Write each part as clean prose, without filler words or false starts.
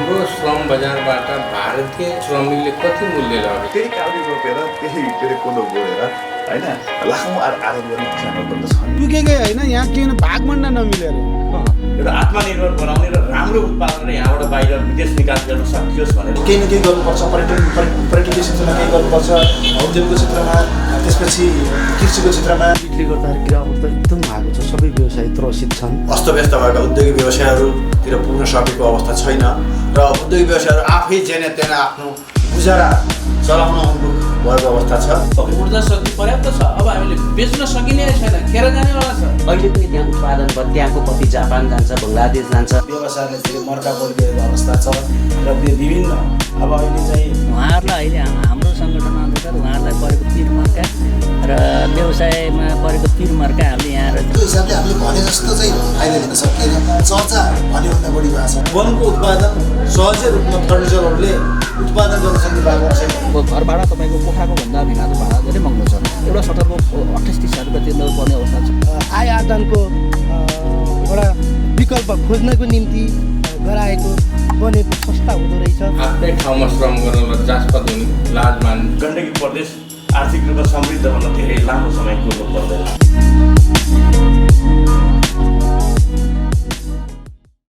हाम्रो श्रम बजारबाट भारतीय श्रमिकले कति मूल्य लग्यो? त्यही काउरी रोपेर त्यही के अरे कोदो बोएर होइन लाखौँ आरोप गर्ने किसानहरू त छन्। पुगेकै होइन, यहाँ के भागभण्ड नमिलेर एउटा आत्मनिर्भर बनाउने र राम्रो उत्पादन यहाँबाट बाहिर विदेश निकास गर्न सकियोस् भनेर केही न केही गर्नुपर्छ। पर्यटकीय क्षेत्रमा केही गर्नुपर्छ, उद्योगको क्षेत्रमा, त्यसपछि कृषिको क्षेत्रमा। बिक्री गर्दाखेरि गिरावट त एकदम भएको छ, सबै व्यवसाय त्रसित छन्। अस्तव्यस्त भएका उद्योगिक व्यवसायहरूतिर पुग्न सकेको अवस्था छैन र उद्योगिक व्यवसायहरू आफै जेने तेने आफ्नो गुजारा चलाउन उन्मुख भएको अवस्था छ। ऊर्जा शक्ति पर्याप्त छ, अब हामीले बेच्न सकिने छैन, खेर जानेवाला छ। अहिले पनि त्यहाँ उत्पादन भयो, त्यहाँको कति जापान जान्छ, बङ्गलादेश जान्छ। व्यवसायले धेरै मर्का परिरहेको अवस्था छ र विभिन्न अब अहिले चाहिँ उहाँहरूलाई अहिले हाम्रो सङ्गठन अन्तर्गत उहाँहरूलाई परेको पिरमर्का र व्यवसायमा परेको पिरमर्का हामीले यहाँ त्यो हिसाबले हामीले भने जस्तो चाहिँ फाइदा लिन सकिएन। चर्चा भन्योभन्दा बढी भएको छ। वनको उत्पादन सहजै रूपमा फर्निचरहरूले उत्पादन गर्न सक्ने भएको छैन। घर भाडा तपाईँको कोठाको भन्दा भिनाको भाडा धेरै महँगो छ। एउटा सटरको 28-30 रुपियाँ तिर्नुपर्ने अवस्था छ। आय आदानको एउटा विकल्प खोज्नको निम्ति गराएको बनेको संस्था हुँदो रहेछ। आफ्नै ठाउँमा श्रम गर्न लज्जास्पद हुने, लाज मान्ने। गण्डकी प्रदेश आर्थिक रूपमा समृद्ध भन्न धेरै लामो समय कुर्नु पर्दैन।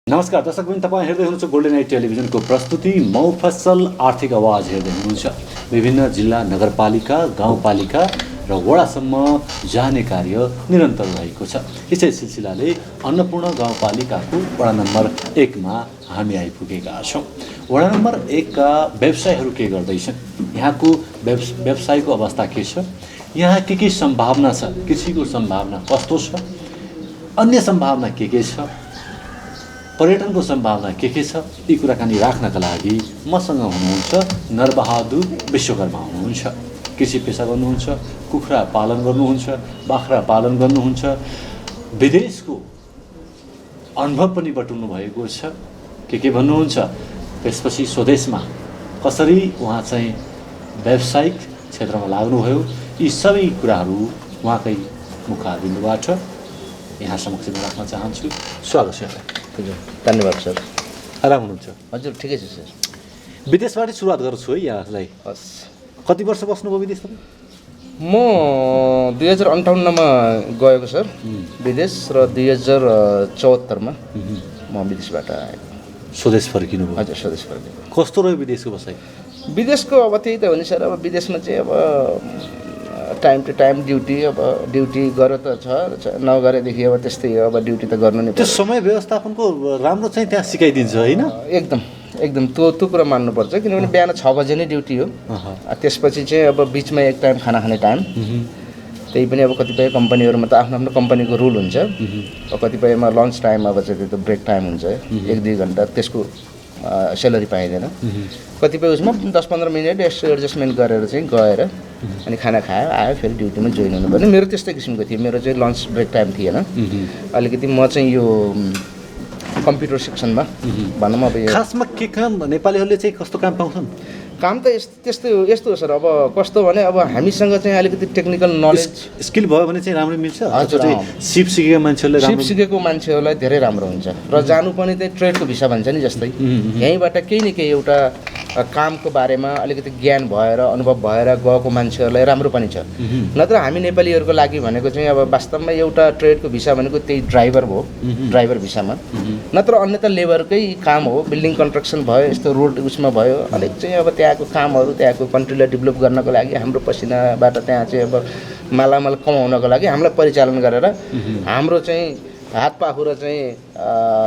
नमस्कार दर्शकवृन्द, तपाईँ हेर्दै हुनुहुन्छ गोल्डन नाइट टेलिभिजनको प्रस्तुति मौफसल आर्थिक आवाज हेर्दै हुनुहुन्छ। विभिन्न जिल्ला, नगरपालिका, गाउँपालिका र वडासम्म जाने कार्य निरन्तर रहेको छ। यसै सिलसिलाले अन्नपूर्ण गाउँपालिकाको वडा नम्बर 1 मा हामी आइपुगेका छौँ। वडा नम्बर 1 का व्यवसायहरू के गर्दैछन्, यहाँको व्यवसायको अवस्था के छ, यहाँ के सम्भावना छ, कृषिको सम्भावना कस्तो छ, अन्य सम्भावना के छ, पर्यटनको सम्भावना के छ, यी कुराकानी राख्नका लागि मसँग हुनुहुन्छ नरबहादुर विश्वकर्मा हुनुहुन्छ। कृषि पेसा गर्नुहुन्छ, कुखुरा पालन गर्नुहुन्छ, बाख्रा पालन गर्नुहुन्छ, विदेशको अनुभव पनि बटुल्नु भएको छ। के भन्नुहुन्छ, त्यसपछि स्वदेशमा कसरी उहाँ चाहिँ व्यावसायिक क्षेत्रमा लाग्नुभयो, यी सबै कुराहरू उहाँकै मुखारबिन्दुबाट यहाँ समक्ष राख्न चाहन्छु। स्वागत छ। हजुर, धन्यवाद सर। आराम हुनुहुन्छ? हजुर, ठिकै छ सर। विदेशबाटै सुरुवात गर्छु है यहाँलाई। हस्, कति वर्ष बस्नुभयो विदेश तपाईँ? म 2058मा गएको सर विदेश र 2074मा म विदेशबाट आएको। स्वदेश फर्किनुभयो? हजुर, स्वदेश फर्किनु। कस्तो रह्यो विदेशको बसाइ? विदेशको अब त्यही त हो नि सर। अब विदेशमा चाहिँ अब टाइम टु टाइम ड्युटी, अब ड्युटी गरेर त छ, नगरेदेखि अब त्यस्तै हो। अब ड्युटी त गर्नु नै त्यो समय व्यवस्थापनको राम्रो चाहिँ त्यहाँ सिकाइदिन्छ होइन? एकदम त्यो कुरा मान्नुपर्छ। किनभने बिहान 6 बजे नै ड्युटी हो। त्यसपछि चाहिँ अब बिचमा एक टाइम खाना खाने टाइम, त्यही पनि अब कतिपय कम्पनीहरूमा त आफ्नो कम्पनीको रुल हुन्छ। अब कतिपयमा लन्च टाइम अब चाहिँ त्यो ब्रेक टाइम हुन्छ 1-2 घन्टा, त्यसको स्यालेरी पाइँदैन। कतिपय उसमा 10-15 मिनट एडजस्टमेन्ट गरेर चाहिँ गएर अनि खाना खायो, आयो, फेरि ड्युटीमा जोइन हुनुपर्ने। मेरो त्यस्तै किसिमको थियो। मेरो चाहिँ लन्च ब्रेक टाइम थिएन। अलिकति म चाहिँ यो कम्प्युटर सेक्सनमा भनौँ अब खासमा के काम नेपालीहरूले चाहिँ कस्तो काम पाउँछन्? काम त यस्तो हो सर। अब कस्तो भने अब हामीसँग चाहिँ अलिकति टेक्निकल नलेज स्किल भयो भने चाहिँ राम्रो मिल्छ। हजुर, सिप सिकेको मान्छेहरूलाई धेरै राम्रो हुन्छ। र जानु पनि त्यही ट्रेडको भिसा भन्छ नि, जस्तै यहीँबाट केही न केही एउटा कामको बारेमा अलिकति ज्ञान भएर अनुभव भएर गएको मान्छेहरूलाई राम्रो पनि छ। नत्र हामी नेपालीहरूको लागि भनेको चाहिँ अब वास्तवमा एउटा ट्रेडको भिसा भनेको त्यही ड्राइभर भयो, ड्राइभर भिसामा। नत्र अन्य त लेबरकै काम हो। बिल्डिङ कन्स्ट्रक्सन भयो, यस्तो रोड उसमा भयो, अलिक चाहिँ अब त्यहाँको कामहरू, त्यहाँको कन्ट्रीलाई डेभलप गर्नको लागि हाम्रो पसिनाबाट त्यहाँ चाहिँ अब मालामाल कमाउनको लागि हामीलाई परिचालन गरेर हाम्रो चाहिँ हात पाखुरा चाहिँ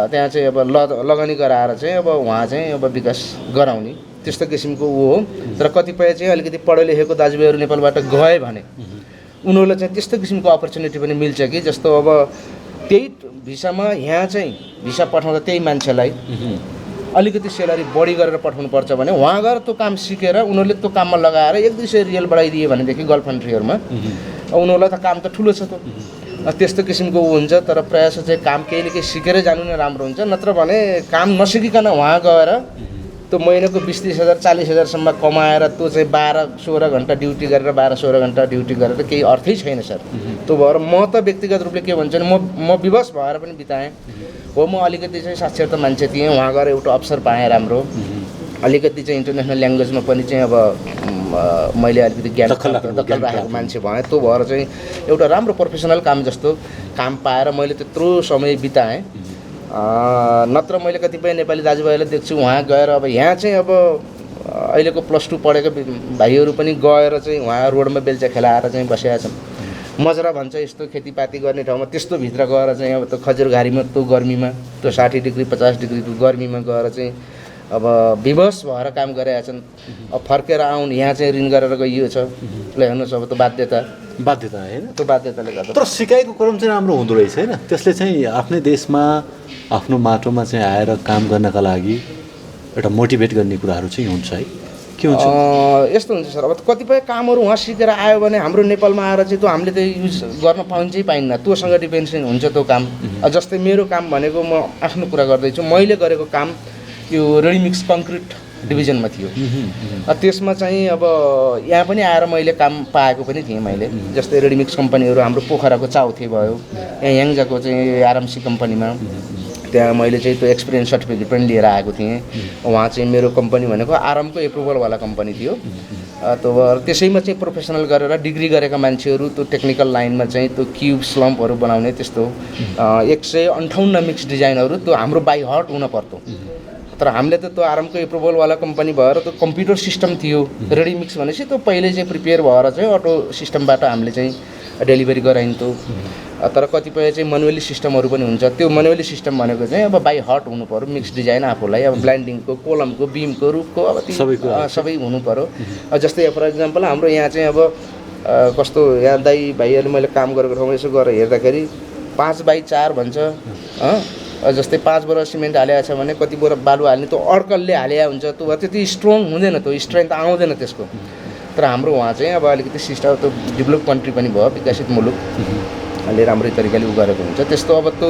त्यहाँ चाहिँ अब लगानी गराएर चाहिँ अब उहाँ चाहिँ अब विकास गराउने त्यस्तो किसिमको ऊ हो। तर कतिपय चाहिँ अलिकति पढे लेखेको दाजुभाइहरू नेपालबाट गए भने उनीहरूलाई चाहिँ त्यस्तो किसिमको अपर्च्युनिटी पनि मिल्छ कि जस्तो अब त्यही भिसामा यहाँ चाहिँ भिसा पठाउँदा त्यही मान्छेलाई अलिकति स्यालेरी बढी गरेर पठाउनु पर्छ भने वहाँ गएर त्यो काम सिकेर उनीहरूले त्यो काममा लगाएर 1-2 रियल बढाइदिए भनेदेखि गल्फ कन्ट्रीहरूमा उनीहरूलाई त काम त ठुलो छ। त त्यस्तो किसिमको ऊ हुन्छ। तर प्रायः चाहिँ काम केही न केही सिकेरै जानु नै राम्रो हुन्छ। नत्र भने काम नसिकिकन वहाँ गएर त्यो महिनाको 20-30 हजार 40,000सम्म कमाएर त्यो चाहिँ 12-16 घन्टा ड्युटी गरेर 12-16 घन्टा ड्युटी गरेर केही अर्थै छैन सर। त्यो भएर म त व्यक्तिगत रूपले के भन्छ भने म विवश भएर पनि बिताएँ हो। म अलिकति चाहिँ साक्षरता मान्छे थिएँ, वहाँ गएर एउटा अवसर पाएँ राम्रो, अलिकति चाहिँ इन्टरनेसनल ल्याङ्ग्वेजमा पनि चाहिँ अब मैले अलिकति ज्ञान दखल राखेको मान्छे भएँ। त्यो भएर चाहिँ एउटा राम्रो प्रोफेसनल काम जस्तो काम पाएर मैले त्यत्रो समय बिताएँ। नत्र मैले कतिपय नेपाली दाजुभाइलाई देख्छु वहाँ गएर अब यहाँ चाहिँ अब अहिलेको +2 पढेको भाइहरू पनि गएर चाहिँ वहाँ रोडमा बेल्चा खेलाएर चाहिँ बसेका छन्। मजरा भन्छ यस्तो खेतीपाती गर्ने ठाउँमा, त्यस्तो भित्र गएर चाहिँ अब त्यो खजुरघारीमा त्यो गर्मीमा त्यो 60 डिग्री 50 डिग्रीको गर्मीमा गएर चाहिँ अब विवश भएर काम गरेका छन्। अब फर्केर आउनु यहाँ चाहिँ ऋण गरेर गइयो छ, ल हेर्नुहोस् अब त्यो बाध्यता होइन, त्यो बाध्यताले गर्दा। तर सिकाइको क्रम चाहिँ राम्रो हुँदो रहेछ होइन, त्यसले चाहिँ आफ्नै देशमा आफ्नो माटोमा चाहिँ आएर काम गर्नका लागि एउटा मोटिभेट गर्ने कुराहरू चाहिँ हुन्छ है, के हुन्छ? यस्तो हुन्छ सर, अब कतिपय कामहरू उहाँ सिकेर आयो भने हाम्रो नेपालमा आएर चाहिँ त्यो हामीले त युज गर्न पाइन्न, त्योसँग डिपेन्डेन्ट हुन्छ त्यो काम। जस्तै मेरो काम भनेको म आफ्नो कुरा गर्दैछु, मैले गरेको काम यो रेडिमिक्स कङ्क्रिट डिभिजनमा थियो। त्यसमा चाहिँ अब यहाँ पनि आएर मैले काम पाएको पनि थिएँ मैले। जस्तै रेडिमिक्स कम्पनीहरू हाम्रो पोखराको चाउथे भयो, यहाँ याङ्जाको चाहिँ आरएमसी कम्पनीमा, त्यहाँ मैले चाहिँ त्यो एक्सपिरियन्स सर्टिफिकेट पनि लिएर आएको थिएँ। वहाँ चाहिँ मेरो कम्पनी भनेको आरएमको एप्रुभलवाला कम्पनी थियो। त्यसैमा चाहिँ प्रोफेसनल गरेर डिग्री गरेका मान्छेहरू त्यो टेक्निकल लाइनमा चाहिँ त्यो क्युब स्लम्पहरू बनाउने त्यस्तो 158 मिक्स डिजाइनहरू त्यो हाम्रो बाई हार्ट हुन पर्थ्यो। तर हामीले त त्यो आरएमको एप्रुभलवाला कम्पनी भएर त्यो कम्प्युटर सिस्टम थियो। रेडिमिक्स भनेपछि त्यो पहिले चाहिँ प्रिपेयर भएर चाहिँ अटो सिस्टमबाट हामीले चाहिँ डेलिभरी गराइन्थ्यो। तर कतिपय चाहिँ म्यानुअली सिस्टमहरू पनि हुन्छ। त्यो म्यानुअली सिस्टम भनेको चाहिँ अब बाई हार्ट हुनु पऱ्यो, मिक्स डिजाइन आफूलाई अब ब्लाइन्डिङको, कोलमको, बिमको, रुखको अब सबै हुनु पऱ्यो। जस्तै फर इक्जाम्पल हाम्रो यहाँ चाहिँ अब कस्तो यहाँ दाइ भाइहरूले मैले काम गरेको ठाउँमा यसो गरेर हेर्दाखेरि 5x4 भन्छ। जस्तै 5 बोरा सिमेन्ट हालेको छ भने कति बोरा बालु हाल्ने, त्यो अड्कलले हालेको हुन्छ, त्यो त्यति स्ट्रङ हुँदैन, त्यो स्ट्रेन्थ आउँदैन त्यसको। तर हाम्रो वहाँ चाहिँ अब अलिकति सिस्टम त्यो डेभलप कन्ट्री पनि भयो, विकसित मुलुकले राम्रै तरिकाले गरेको हुन्छ। त्यस्तो अब त्यो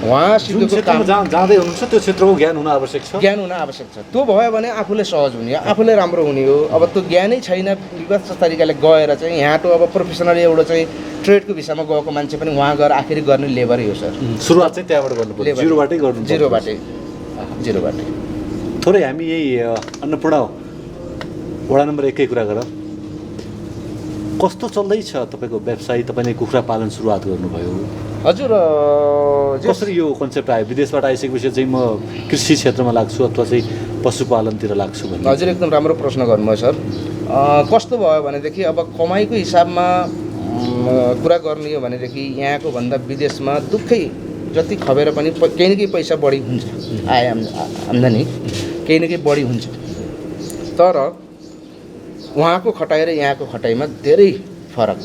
वहाँ सिकेको काम जाँदै हुनुहुन्छ त्यो क्षेत्रको ज्ञान हुन आवश्यक छ, ज्ञान हुन आवश्यक छ। त्यो भयो भने आफूले सहज हुने, आफूले राम्रो हुने हो। अब त्यो ज्ञानै छैन, विवश तरिकाले गएर चाहिँ यहाँ त अब प्रोफेसनली एउटा चाहिँ ट्रेडको विषयमा गएको मान्छे पनि वहाँ गएर आखिरी गर्ने लेबरै हो सर। सुरुवात चाहिँ त्यहाँबाट गर्नुपर्छ, जिरोबाटै गर्नु, जिरोबाटै। थोरै हामी यही अन्नपूर्ण वडा नम्बर 1 कै कुरा गर, कस्तो चल्दैछ तपाईँको व्यवसाय? तपाईँले कुखुरा पालन सुरुवात गर्नुभयो, हजुर कसरी यो कन्सेप्ट आयो? विदेशबाट आइसकेपछि चाहिँ म कृषि क्षेत्रमा लाग्छु अथवा चाहिँ पशुपालनतिर लाग्छु भन्ने? हजुर एकदम राम्रो प्रश्न गर्नुभयो सर। कस्तो भयो भनेदेखि अब कमाइको हिसाबमा कुरा गर्ने हो भनेदेखि यहाँको भन्दा विदेशमा दुःखै जति खपेर पनि केही न केही पैसा बढी हुन्छ, आय आम्दानी केही न केही बढी हुन्छ। तर वहाँको खटाइ र यहाँको खटाइमा धेरै फरक।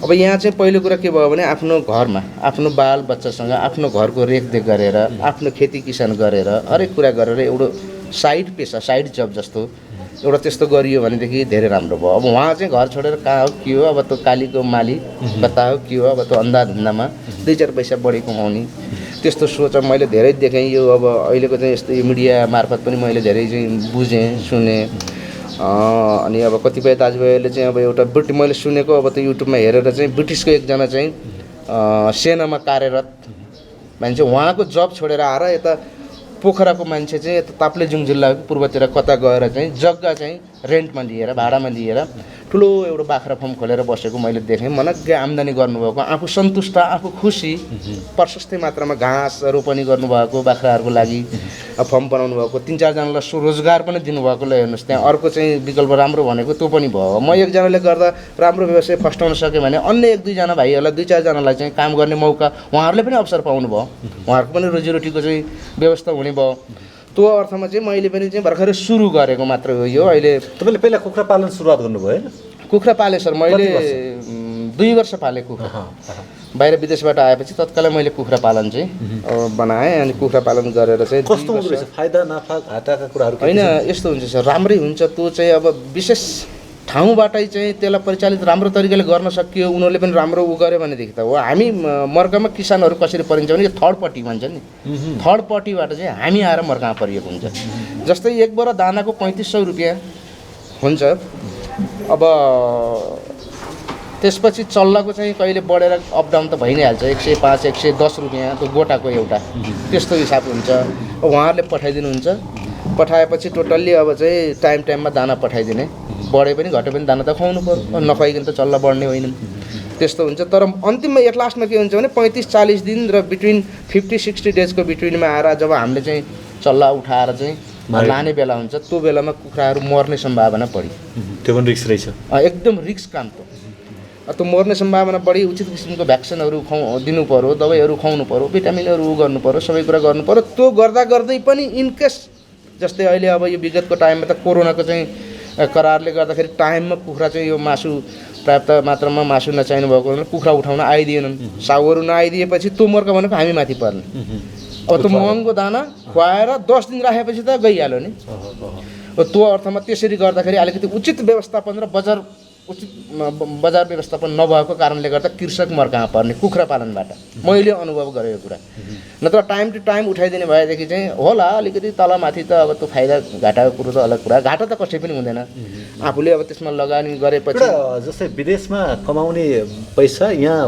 अब यहाँ चाहिँ पहिलो कुरा के भयो भने आफ्नो घरमा आफ्नो बाल बच्चासँग आफ्नो घरको रेखदेख गरेर आफ्नो खेती किसान गरेर हरेक कुरा गरेर एउटा साइड पेसा साइड जब जस्तो एउटा त्यस्तो गरियो भनेदेखि धेरै राम्रो भयो। अब वहाँ चाहिँ घर छोडेर कहाँ हो के हो, अब त्यो कालीको माली कता हो के हो, अब त्यो अन्धाधुन्दामा 2-4 पैसा बढी कमाउने त्यस्तो सोच मैले धेरै देखेँ। यो अब अहिलेको चाहिँ यस्तो मिडिया मार्फत पनि मैले धेरै चाहिँ बुझेँ सुनेँ। अनि अब कतिपय दाजुभाइहरूले चाहिँ अब एउटा मैले सुनेको अब त्यो युट्युबमा हेरेर चाहिँ ब्रिटिसको एकजना चाहिँ सेनामा कार्यरत मान्छे उहाँको जब छोडेर आएर यता पोखराको मान्छे चाहिँ यता ताप्लेजुङ जिल्लाको पूर्वतिर कता गएर चाहिँ जग्गा चाहिँ रेन्टमा लिएर भाडामा लिएर ठुलो एउटा बाख्रा फार्म खोलेर बसेको मैले देखेँ। मनग्गे आम्दानी गर्नुभएको, आफू सन्तुष्ट, आफू खुसी, प्रशस्तै मात्रामा घाँस रोपनी गर्नुभएको बाख्राहरूको लागि फार्म बनाउनु भएको, 3-4 जनालाई स्वरोजगार पनि दिनुभएको। ल हेर्नुहोस् त्यहाँ अर्को चाहिँ विकल्प राम्रो भनेको त्यो पनि भयो। म एकजनाले गर्दा राम्रो व्यवसाय फस्टाउन सकेँ भने अन्य 1-2 जना भाइहरूलाई 2-4 जनालाई चाहिँ काम गर्ने मौका उहाँहरूले पनि अवसर पाउनु भयो, उहाँहरूको पनि रोजीरोटीको चाहिँ व्यवस्था हुने भयो। त्यो अर्थमा चाहिँ मैले पनि चाहिँ भर्खरै सुरु गरेको मात्र हो यो। अहिले तपाईँले पहिला कुखुरा पालन सुरुवात गर्नुभयो होइन? कुखुरा पालेँ सर मैले 2 वर्ष पालेँ कुखुरा। बाहिर विदेशबाट आएपछि तत्कालै मैले कुखुरा पालन चाहिँ बनाएँ। अनि कुखुरा पालन गरेर चाहिँ कस्तो हुँदो रहेछ? फाइदा नाफा घाटाका कुराहरू होइन, यस्तो हुन्छ सर, राम्रै हुन्छ। त्यो चाहिँ अब विशेष ठाउँबाटै चाहिँ त्यसलाई परिचालित राम्रो तरिकाले गर्न सकियो, उनीहरूले पनि राम्रो उ गर्यो भनेदेखि त हो। हामी मर्कामा किसानहरू कसरी परिन्छ भने थर्ड पार्टी भन्छ नि, थर्ड पार्टीबाट चाहिँ हामी आएर मर्कामा परिएको हुन्छ। जस्तै एक बोरा दानाको 3500 रुपियाँ हुन्छ। अब त्यसपछि चल्लाको चाहिँ कहिले बढेर अपडाउन त भइ नै हाल्छ, 105 110 रुपियाँ त्यो गोटाको एउटा त्यस्तो हिसाब हुन्छ। उहाँहरूले पठाइदिनुहुन्छ, पठाएपछि टोटल्ली अब चाहिँ टाइममा दाना पठाइदिने, बढे पनि घटे पनि दाना त खुवाउनु पर्यो, नखुवाइकन त चल्ला बढ्ने होइनन्, त्यस्तो हुन्छ। तर अन्तिममा एट लास्टमा के हुन्छ भने 35-40 दिन र बिट्विन 50-60 डेजको बिट्विनमा आएर जब हामीले चाहिँ चल्ला उठाएर चाहिँ लाने बेला हुन्छ, त्यो बेलामा कुखुराहरू मर्ने सम्भावना बढी। त्यो पनि रिस्क रहेछ, एकदम रिस्क काम त। त्यो मर्ने सम्भावना बढी, उचित किसिमको भ्याक्सिनहरू दिनु पऱ्यो, दबाईहरू खुवाउनु पऱ्यो, भिटामिनहरू गर्नु पऱ्यो, सबै कुरा गर्नु पऱ्यो। त्यो गर्दा गर्दै पनि इनकेस जस्तै अहिले अब यो विगतको टाइममा त कोरोनाको चाहिँ करारले गर्दाखेरि टाइममा कुखुरा चाहिँ यो मासु पर्याप्त मात्रामा मासु नचाहिनु भएको हुनाले कुखुरा उठाउन आइदिएनन्। साउहरू नआइदिएपछि त्यो मर्का भनेको हामी माथि पर्ने। अब त्यो महँगो दाना खुवाएर 10 दिन राखेपछि त गइहाल्यो नि। त्यो अर्थमा त्यसरी गर्दाखेरि अलिकति उचित व्यवस्थापन र बजार व्यवस्थापन नभएको कारणले गर्दा कृषक मर्कामा पर्ने कुखुरा पालनबाट मैले अनुभव गरेको कुरा। नत्र टाइम टु टाइम उठाइदिने भएदेखि चाहिँ होला अलिकति तलमाथि त अब त्यो फाइदा घाटाको कुरो त अलग कुरा, घाटा त कसै पनि हुँदैन। आफूले अब त्यसमा लगानी गरेपछि जस्तै विदेशमा कमाउने पैसा यहाँ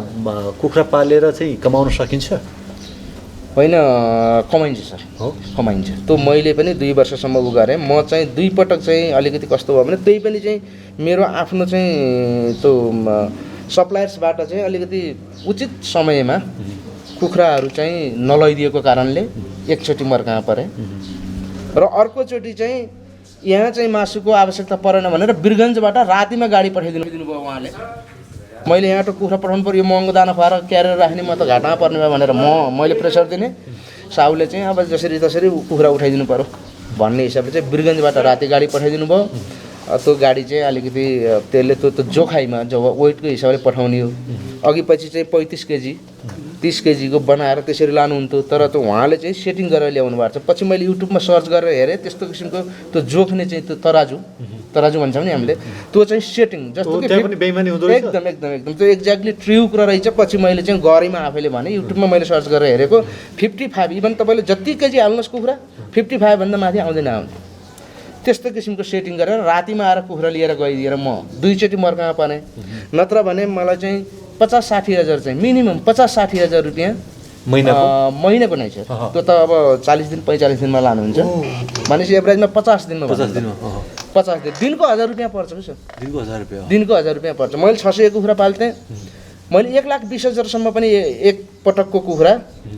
कुखुरा पालेर चाहिँ कमाउन सकिन्छ? होइन, कमाइन्छ सर, हो कमाइन्छ। त्यो मैले पनि 2 वर्षसम्म उ गरेँ। म चाहिँ 2 पटक चाहिँ अलिकति कस्तो भयो भने त्यही पनि चाहिँ मेरो आफ्नो चाहिँ त्यो सप्लायर्सबाट चाहिँ अलिकति उचित समयमा कुखुराहरू चाहिँ नलैदिएको कारणले एकचोटि मर्कामा परे र अर्कोचोटि चाहिँ यहाँ चाहिँ मासुको आवश्यकता परेन भनेर वीरगन्जबाट रातिमा गाडी पठाइदिनु भयो उहाँले। मैले यहाँ त कुखुरा पठाउनु पऱ्यो, यो महँगो दाना खुवाएर क्यारेर राख्ने, म त घाटामा पर्ने भयो भनेर मैले प्रेसर दिने। साउले चाहिँ अब जसरी तसरी कुखुरा उठाइदिनु पऱ्यो भन्ने हिसाबले चाहिँ वीरगन्जबाट राति गाडी पठाइदिनु भयो। त्यो गाडी चाहिँ अलिकति त्यसले त्यो जोखाइमा जो वेटको हिसाबले पठाउने हो। अघि पछि चाहिँ 35 केजी 30 केजीको बनाएर त्यसरी लानुहुन्थ्यो, तर त्यो उहाँले चाहिँ सेटिङ गरेर ल्याउनु भएको छ। पछि मैले युट्युबमा सर्च गरेर हेरेँ, त्यस्तो किसिमको त्यो जोख्ने चाहिँ त्यो तराजु भन्छौँ नि हामीले, त्यो चाहिँ सेटिङ जस्तो कि एकदम त्यो एक्ज्याक्टली ट्रु कुरा रहेछ। पछि मैले चाहिँ गरेमा आफैले भने, युट्युबमा मैले सर्च गरेर हेरेको 55, इभन तपाईँले जति केजी हाल्नुहोस् कुखुरा 55 भन्दा माथि आउँदैन आउँथ्यो। त्यस्तो किसिमको सेटिङ गरेर रातिमा आएर कुखुरा लिएर गइदिएर म 2 चोटि मर्कामा पाने। नत्र भने मलाई चाहिँ 50-60 हजार चाहिँ मिनिमम 50-60 हजार रुपियाँ महिनाको नै छ। त्यो त अब 40 दिन 45 दिनमा लानुहुन्छ भनेपछि एभरेजमा 50 दिनमा 50 दिन दिनको 1000 रुपियाँ पर्छ सर। दिनको 1000 रुपियाँ पर्छ। मैले 600 कुखुरा पाल्थेँ, मैले 1,20,000 पनि एक पटकको कुखुरा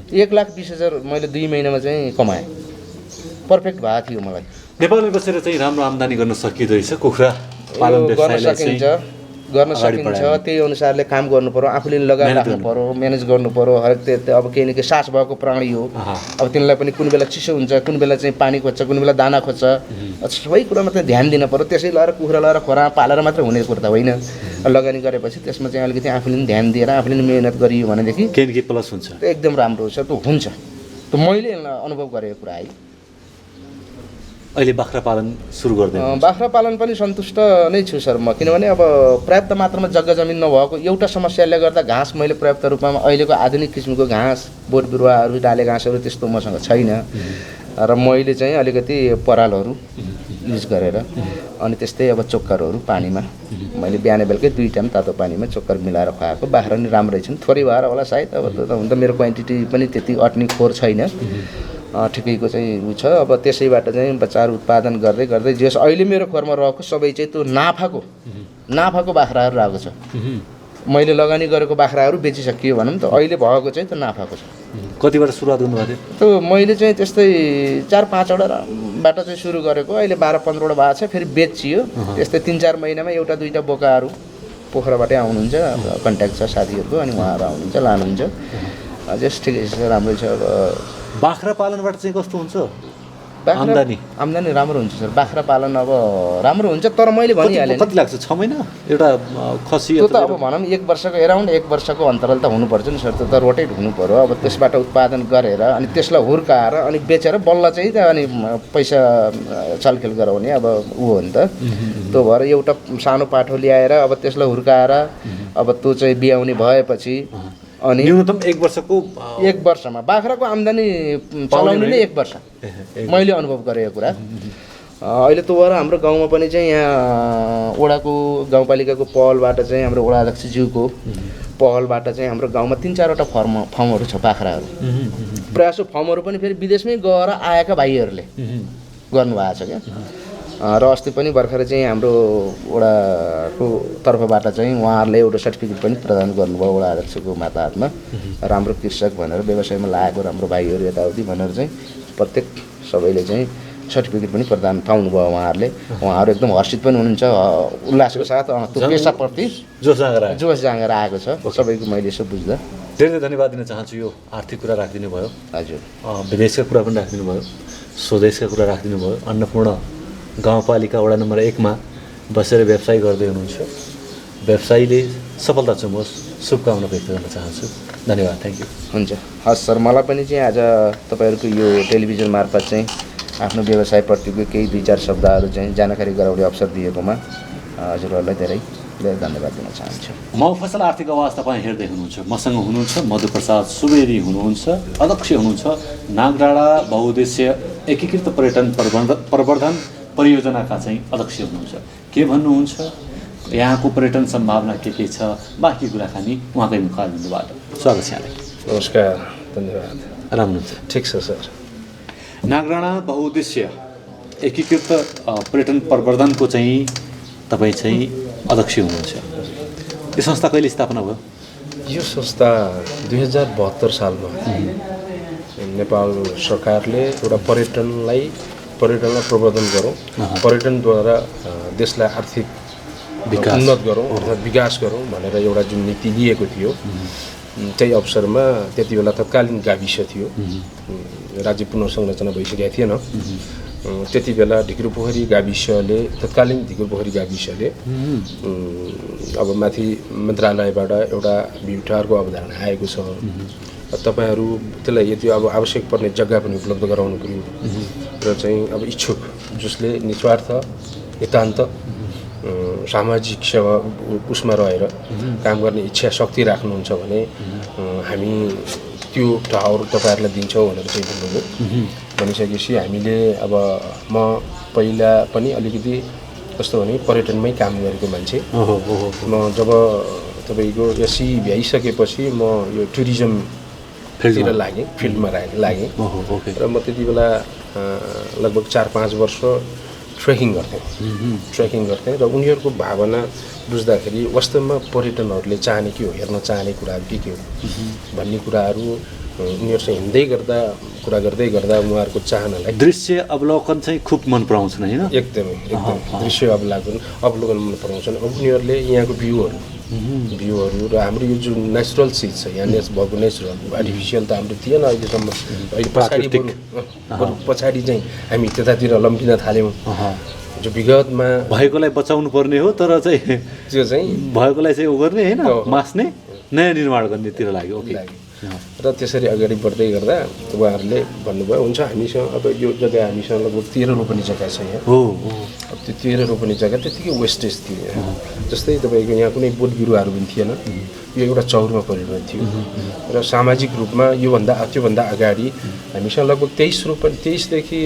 1,20,000 मैले 2 महिनामा चाहिँ कमाएँ। पर्फेक्ट भएको थियो मलाई। नेपालमा बसेर चाहिँ राम्रो आम्दानी गर्न सकिँदो रहेछ कुखुरा पालन व्यवसायलाई गर्न सकिन्छ। त्यही अनुसारले काम गर्नु पर्यो, आफूले लगाएर राख्नु पर्यो, म्यानेज गर्नु पर्यो। हरेक त्यो अब केही न केही सास भएको प्राणी हो। अब तिनीलाई पनि कुन बेला चिसो हुन्छ, कुन बेला चाहिँ पानी खोज्छ, कुन बेला दाना खोज्छ, सबै कुरामा त ध्यान दिन पर्यो। त्यसै लगाएर कुखुरा लगाएर खोरा पालेर मात्र हुने कुरो त होइन। लगानी गरेपछि त्यसमा चाहिँ अलिकति आफूले पनि ध्यान दिएर आफूले पनि मेहनत गरियो भनेदेखि केही न केही प्लस हुन्छ, एकदम राम्रो हुन्छ। त्यो हुन्छ, त्यो मैले अनुभव गरेको कुरा है। अहिले बाख्रा पालन सुरु गर्दै बाख्रा पालन पनि सन्तुष्ट नै छु सर म, किनभने अब पर्याप्त मात्रामा जग्गा जमिन नभएको एउटा समस्याले गर्दा घाँस मैले पर्याप्त रूपमा अहिलेको आधुनिक किसिमको घाँस बोट बिरुवाहरू डाले घाँसहरू त्यस्तो मसँग छैन र मैले चाहिँ अलिकति परालहरू युज गरेर अनि त्यस्तै अब चोक्करहरू पानीमा मैले बिहान बेलुकै 2 टाइम तातो पानीमा चोक्कर मिलाएर खुवाएको। बाख्रा नि राम्रै छन्, थोरै भएर होला सायद, अब त्यो त हुन त मेरो क्वान्टिटी पनि त्यति अट्ने खोर छैन, ठिकैको चाहिँ उ छ। अब त्यसैबाट चाहिँ बच्चाहरू उत्पादन गर्दै गर्दै जस अहिले मेरो खोरमा रहेको सबै चाहिँ त्यो नाफाको बाख्राहरू रहेको छ। मैले लगानी गरेको बाख्राहरू बेचिसकियो भनौँ त, अहिले भएको चाहिँ त्यो नाफाको छ। कतिबाट सुरुवात गर्नुभएको थियो? त्यो मैले चाहिँ त्यस्तै 4-5वटाबाट चाहिँ सुरु गरेको, अहिले 12-15वटा भएको छ। फेरि बेचियो, त्यस्तै 3-4 महिनामा 1-2टा बोकाहरू पोखराबाटै आउनुहुन्छ, कन्ट्याक्ट छ साथीहरूको, अनि उहाँहरू आउनुहुन्छ लानुहुन्छ। जस ठिकै छ, राम्रै छ। अब बाख्रा पालनबाट चाहिँ कस्तो हुन्छ? आम्दानी राम्रो हुन्छ सर। बाख्रा पालन अब राम्रो हुन्छ, तर मैले भनिहालेँ कति लाग्छ 6 महिना एउटा खसी? त्यो त अब भनौँ 1 वर्षको एराउन्ड 1 वर्षको अन्तराल त हुनुपर्छ नि सर। त्यो त रोटेट हुनु पऱ्यो। अब त्यसबाट उत्पादन गरेर अनि त्यसलाई हुर्काएर अनि बेचेर बल्ल चाहिँ त अनि पैसा चलखेल गराउने अब ऊ हो नि त। त्यो भएर एउटा सानो पाठो ल्याएर अब त्यसलाई हुर्काएर अब त्यो चाहिँ बियाउने भएपछि अनि न्यूनतम 1 वर्षको 1 वर्षमा बाख्राको आम्दानी चलाउने नै 1 वर्ष मैले अनुभव गरेको कुरा। अहिले त भएर हाम्रो गाउँमा पनि चाहिँ यहाँ वडाको गाउँपालिकाको पहलबाट चाहिँ हाम्रो वडा अध्यक्षज्यूको पहलबाट चाहिँ हाम्रो गाउँमा 3-4वटा फर्महरू छ बाख्राहरू। प्रायः जसो फर्महरू पनि फेरि विदेशमै गएर आएका भाइहरूले गर्नुभएको छ क्या। र अस्ति पनि भर्खर चाहिँ हाम्रो वडाको तर्फबाट चाहिँ उहाँहरूले एउटा सर्टिफिकेट पनि प्रदान गर्नुभयो वडा अध्यक्षको माताहतमा। राम्रो कृषक भनेर व्यवसायमा लागेको राम्रो भाइहरू यताउति भनेर चाहिँ प्रत्येक सबैले चाहिँ सर्टिफिकेट पनि प्रदान पाउनुभयो उहाँहरूले। उहाँहरू एकदम हर्षित पनि हुनुहुन्छ उल्लासको साथ त्यो पेसाप्रति जोस जाँगर आएको छ सबैको मैले यसो बुझ्दा। धेरै धन्यवाद दिन चाहन्छु। यो आर्थिक कुरा राखिदिनु भयो, हजुर विदेशका कुरा पनि राखिदिनु भयो, स्वदेशका कुरा राखिदिनु भयो। अन्नपूर्ण गाउँपालिका वडा नम्बर 1 मा बसेर व्यवसाय गर्दै हुनुहुन्छ। व्यवसायले सफलता चुमोस्, शुभकामना व्यक्त गर्न चाहन्छु। धन्यवाद, थ्याङ्क यू। हुन्छ, हस् सर। मलाई पनि चाहिँ आज तपाईँहरूको यो टेलिभिजन मार्फत चाहिँ आफ्नो व्यवसायप्रतिको केही 2-4 शब्दहरू चाहिँ जानकारी गराउने अवसर दिएकोमा हजुरहरूलाई धेरै धेरै धन्यवाद दिन चाहन्छु। मफसल आर्थिक आवाज तपाईँ हेर्दै हुनुहुन्छ। मसँग हुनुहुन्छ मधुप्रसाद सुवेदी हुनुहुन्छ, अध्यक्ष हुनुहुन्छ नागडाँडा बहुउद्देश्य एकीकृत पर्यटन प्रवर्धन परियोजनाका चाहिँ अध्यक्ष हुनुहुन्छ। के भन्नुहुन्छ, यहाँको पर्यटन सम्भावना के छ, बाँकी कुराकानी उहाँकै मुखारबिन्दबाट। स्वागत छ यहाँलाई। नमस्कार, धन्यवाद। आराम हुनुहुन्छ? ठिक छ सर। नागडाँडा बहुउद्देश्य एकीकृत पर्यटन प्रवर्धनको चाहिँ तपाईँ चाहिँ अध्यक्ष हुनुहुन्छ। यो संस्था कहिले स्थापना भयो? यो संस्था 2072 सालमा नेपाल सरकारले एउटा पर्यटनलाई प्रवर्धन गरौँ, पर्यटनद्वारा देशलाई आर्थिक उन्नत गरौँ अर्थात् विकास गरौँ भनेर एउटा जुन नीति लिएको थियो, त्यही अवसरमा त्यति बेला तत्कालीन गाविस थियो, राज्य पुनर्संरचना भइसकेको थिएन। त्यति बेला ढिक्रुपोखरी गाविसले तत्कालीन ढिक्रुपोखरी गाविसले अब माथि मन्त्रालयबाट एउटा भ्युटारको अवधारणा आएको छ, तपाईँहरू त्यसलाई यति अब आवश्यक पर्ने जग्गा पनि उपलब्ध गराउनु पर्यो र चाहिँ अब इच्छुक जसले निस्वार्थ एकान्त सामाजिक सेवा उसमा रहेर काम गर्ने इच्छा शक्ति राख्नुहुन्छ भने हामी त्यो ठाउँ तपाईँहरूलाई दिन्छौँ भनेर चाहिँ भन्नुभयो। भनिसकेपछि हामीले अब म पहिला पनि अलिकति कस्तो भने पर्यटनमै काम गरेको मान्छे। म जब तपाईँको एससी भ्याइसकेपछि म यो टुरिज्मतिर लागेँ, फिल्डमा लागेँ र म त्यति बेला लगभग 4-5 वर्ष ट्रेकिङ गर्थेँ र उनीहरूको भावना बुझ्दाखेरि वास्तवमा पर्यटनहरूले चाहने के हो, हेर्न चाहने कुराहरू के हो भन्ने कुराहरू उनीहरूसँग हिँड्दै गर्दा कुरा गर्दै गर्दा उहाँहरूको चाहनालाई दृश्य अवलोकन चाहिँ खुब मन पराउँछन् होइन? एकदमै दृश्य अवलोकन मन पराउँछन्। अब उनीहरूले यहाँको भ्यूहरू र हाम्रो यो जुन नेचुरल चिज छ यहाँ भएको नेचुरल आर्टिफिसियल त हाम्रो थिएन अहिलेसम्म। अहिले पछाडि चाहिँ हामी त्यतातिर लम्किन थाल्यौँ। जो विगतमा भएकोलाई बचाउनु पर्ने हो तर चाहिँ त्यो चाहिँ भएकोलाई चाहिँ उ गर्ने होइन, मास्ने नयाँ निर्माण गर्नेतिर लाग्यो। ओके। र त्यसरी अगाडि बढ्दै गर्दा उहाँहरूले भन्नुभयो हुन्छ हामीसँग अब यो जग्गा हामीसँग लगभग 13 रोपनी जग्गा छ यहाँ। अब त्यो 13 रोपनी जग्गा त्यतिकै वेस्टेज थियो। जस्तै तपाईँको यहाँ कुनै बोट बिरुवाहरू पनि थिएन, यो एउटा चौरमा परिणत थियो र सामाजिक रूपमा त्योभन्दा अगाडि हामीसँग लगभग 23 देखि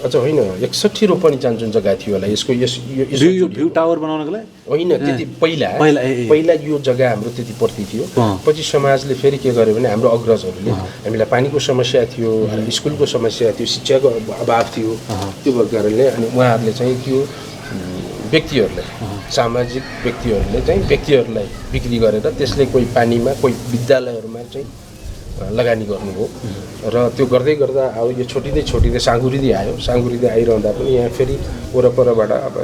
अझ होइन 61 रोपनी जुन जग्गा थियो होला यसको यो भ्यू टावर बनाउनको लागि होइन, त्यति पहिला यो जग्गा हाम्रो त्यति पर्ती थियो। पछि समाजले फेरि के गर्यो भने हाम्रो अग्रजहरूले हामीलाई पानीको समस्या थियो, स्कुलको समस्या थियो, शिक्षाको अभाव थियो, त्यो भएको कारणले अनि उहाँहरूले चाहिँ त्यो व्यक्तिहरूलाई सामाजिक व्यक्तिहरूलाई बिक्री गरेर त्यसले कोही पानीमा कोही विद्यालयहरूमा चाहिँ लगानी गर्नुभयो र त्यो गर्दै गर्दा अब यो छोटिँदै साँगुरिँदै आयो। साँगुरिँदै आइरहँदा पनि यहाँ फेरि वरपरबाट अब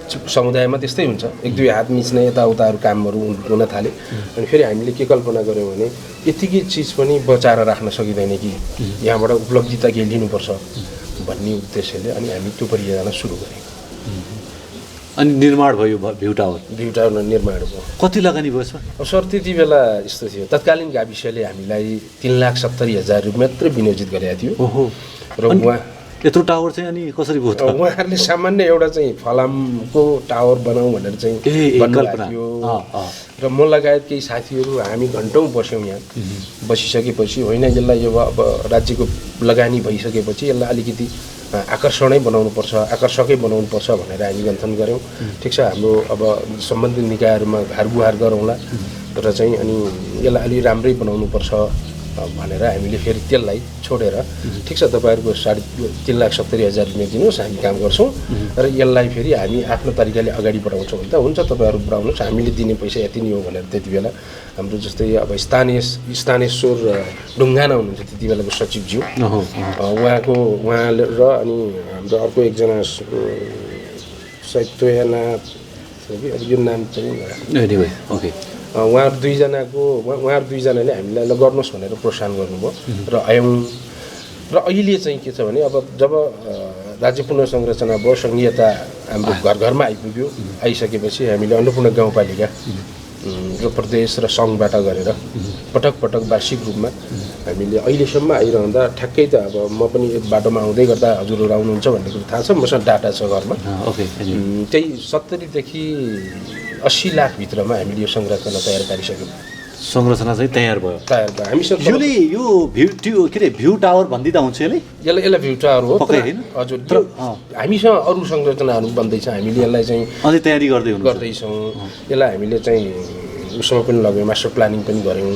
6 समुदायमा त्यस्तै हुन्छ, 1-2 हात मिच्ने यताउताहरू कामहरू हुन थाले। अनि फेरि हामीले के कल्पना गऱ्यौँ भने यतिकै चिज पनि बचाएर राख्न सकिँदैन कि यहाँबाट उपलब्धिता केही लिनुपर्छ भन्ने उद्देश्यले अनि हामी त्यो परियोजना सुरु गरेँ। अनि निर्माण भयो भ्यू टावर निर्माण भयो। कति लगानी भयो सर? सर त्यति बेला यस्तो थियो, तत्कालीन गाविसले हामीलाई 3,70,000 रुपियाँ मात्रै विनियोजित गरेका थियो। र उहाँ यत्रो टावर चाहिँ अनि कसरी भयो त? उहाँहरूले सामान्य एउटा चाहिँ फलामको टावर बनाऊ भनेर चाहिँ भन्नुभएको र म लगायत केही साथीहरू हामी घन्टौँ बस्यौँ यहाँ। बसिसकेपछि होइन यसलाई अब राज्यको लगानी भइसकेपछि यसलाई अलिकति आकर्षकै बनाउनुपर्छ भनेर हामी गन्थन गऱ्यौँ। ठिक छ, हाम्रो अब सम्बन्धित निकायहरूमा घारगुहार गरौँला र चाहिँ अनि यसलाई अलि राम्रै बनाउनुपर्छ भनेर हामीले फेरि त्यसलाई छोडेर ठिक छ तपाईँहरूको 3,70,000 रुपियाँ दिनुहोस्, हामी काम गर्छौँ र यसलाई फेरि हामी आफ्नो तरिकाले अगाडि बढाउँछौँ भने त हुन्छ, तपाईँहरू बढाउनुहोस्, हामीले दिने पैसा यति नै हो भनेर त्यति बेला हाम्रो जस्तै अब स्थानेश्वर ढुङ्गाना हुनुहुन्थ्यो त्यति बेलाको सचिवज्यू, उहाँले र अनि हाम्रो अर्को एकजना सायद तोयानाथ यो नाम चाहिँ ओके, उहाँहरू दुईजनाले हामीलाई ल गर्नुहोस् भनेर प्रोत्साहन गर्नुभयो र आयौँ। र अहिले चाहिँ के छ भने अब जब राज्य पुनर्संरचना भयो, सङ्घीयता हाम्रो घर घरमा आइसकेपछि हामीले अन्नपूर्ण गाउँपालिका र प्रदेश र सङ्घबाट गरेर पटक वार्षिक रूपमा हामीले अहिलेसम्म आइरहँदा ठ्याक्कै त अब म पनि एक बाटोमा आउँदै गर्दा हजुरहरू आउनुहुन्छ भन्ने कुरो थाहा छ, मसँग डाटा छ घरमा। त्यही 70देखि 80 लाख भित्रमा हामीले यो संरचना तयार पारिसक्यौँ। संरचना चाहिँ तयार भयो। हामीसँग यो भ्यू टावर भन्दिँदा हुन्छ यसलाई भ्यू टावर हो हजुर। हामीसँग अरू संरचनाहरू बन्दैछ, हामीले यसलाई चाहिँ अझै तयारी गर्दैछौँ। यसलाई हामीले चाहिँ उसमा पनि लग्यौँ, मास्टर प्लानिङ पनि गऱ्यौँ।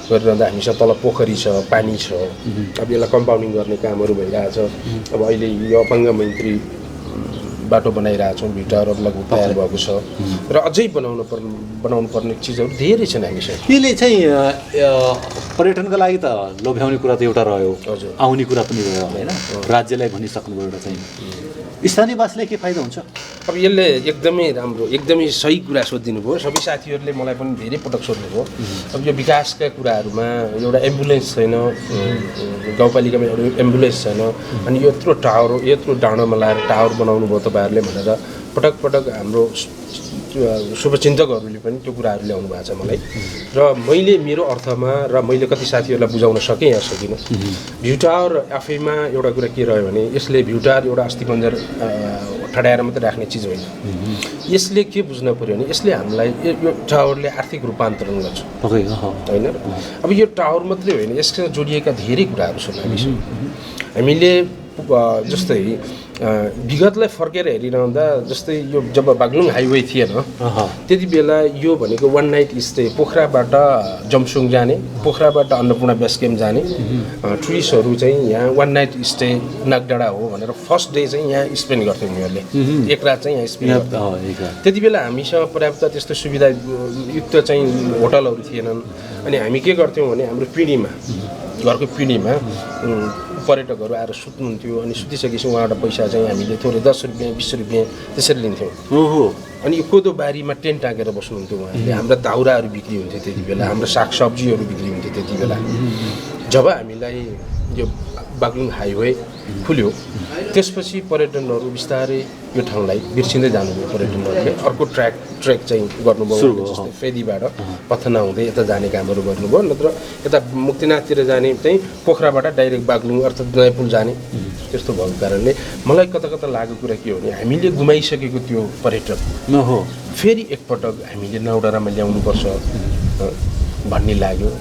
गरिरहँदा हामीसँग तल पोखरी छ, पानी छ, अब यसलाई कम्पाउन्डिङ गर्ने कामहरू भइरहेछ। अब अहिले यो अपाङ्ग मन्त्री बाटो बनाइरहेछौँ, भ्यू टावर लगभग तयार भएको छ र अझै बनाउनु पर्ने चिजहरू धेरै छन् हामीसँग। यसले चाहिँ पर्यटनका लागि त लोभ्याउने कुरा त एउटा रह्यो, आउने कुरा पनि रह्यो होइन, राज्यलाई भनिसक्नुभयो एउटा चाहिँ स्थानीयवासीलाई के फाइदा हुन्छ? अब यसले एकदमै राम्रो, एकदमै सही कुरा सोधिदिनु भयो। सबै साथीहरूले मलाई पनि धेरै पटक सोध्नुभयो। अब यो विकासका कुराहरूमा एउटा एम्बुलेन्स छैन, गाउँपालिकामा एउटा एम्बुलेन्स छैन, अनि यत्रो डाँडोमा लाएर टावर बनाउनु भयो तपाईँहरूले भनेर पटक हाम्रो शुभचिन्तकहरूले पनि त्यो कुराहरू ल्याउनु भएको छ मलाई। र मैले मेरो अर्थमा र मैले कति साथीहरूलाई बुझाउन सकेँ या सकिनँ। भ्यू टावर आफैमा एउटा कुरा के रह्यो भने यसले भ्यू टावर एउटा अस्थिपञ्जर ठडाएर मात्रै राख्ने चिज होइन। यसले के बुझ्न पऱ्यो भने यसले हामीलाई यो टावरले आर्थिक रूपान्तरण गर्छ होइन। अब यो टावर मात्रै होइन, यससँग जोडिएका धेरै कुराहरू छन् हामीसँग। हामीले जस्तै विगतलाई फर्केर हेरिरहँदा जस्तै यो जब बागलुङ हाइवे थिएन त्यति बेला यो भनेको 1 नाइट स्टे, पोखराबाट जमसुङ जाने, पोखराबाट अन्नपूर्ण बेस क्याम्प जाने टुरिस्टहरू चाहिँ यहाँ 1 नाइट स्टे नागडाँडा हो भनेर फर्स्ट डे चाहिँ यहाँ स्पेन्ड गर्थ्यो उनीहरूले, एक रात चाहिँ यहाँ स्पेन्ड गर्थ्यो। त्यति बेला हामीसँग पर्याप्त त्यस्तो सुविधा युक्त चाहिँ होटलहरू थिएनन्। अनि हामी के गर्थ्यौँ भने हाम्रो पिँढीमा, घरको पिँढीमा पर्यटकहरू आएर सुत्नुहुन्थ्यो। अनि सुतिसकेपछि उहाँबाट पैसा चाहिँ हामीले थोरै 10 रुपियाँ 20 रुपियाँ त्यसरी लिन्थ्यौँ। अनि यो कोदो बारीमा टेन्ट टाँगेर बस्नुहुन्थ्यो उहाँहरूले। हाम्रा दाउराहरू बिक्री हुन्थ्यो त्यति बेला, हाम्रो सागसब्जीहरू बिक्री हुन्थ्यो त्यति बेला। जब हामीलाई यो बागलुङ हाइवे खुल्यो त्यसपछि पर्यटनहरू बिस्तारै यो ठाउँलाई बिर्सिँदै जानुभयो। पर्यटनहरूले अर्को ट्रेक चाहिँ गर्नुभयो, जस्तै फेदीबाट पथना हुँदै यता जाने कामहरू गर्नुभयो, नत्र यता मुक्तिनाथतिर जाने चाहिँ पोखराबाट डाइरेक्ट बागलुङ अर्थात् नयाँपुल जाने त्यस्तो भएको कारणले मलाई कता लागेको कुरा के हो भने हामीले गुमाइसकेको त्यो पर्यटन फेरि एकपटक हामीले नौडाँडामा ल्याउनुपर्छ भन्ने लाग्यो।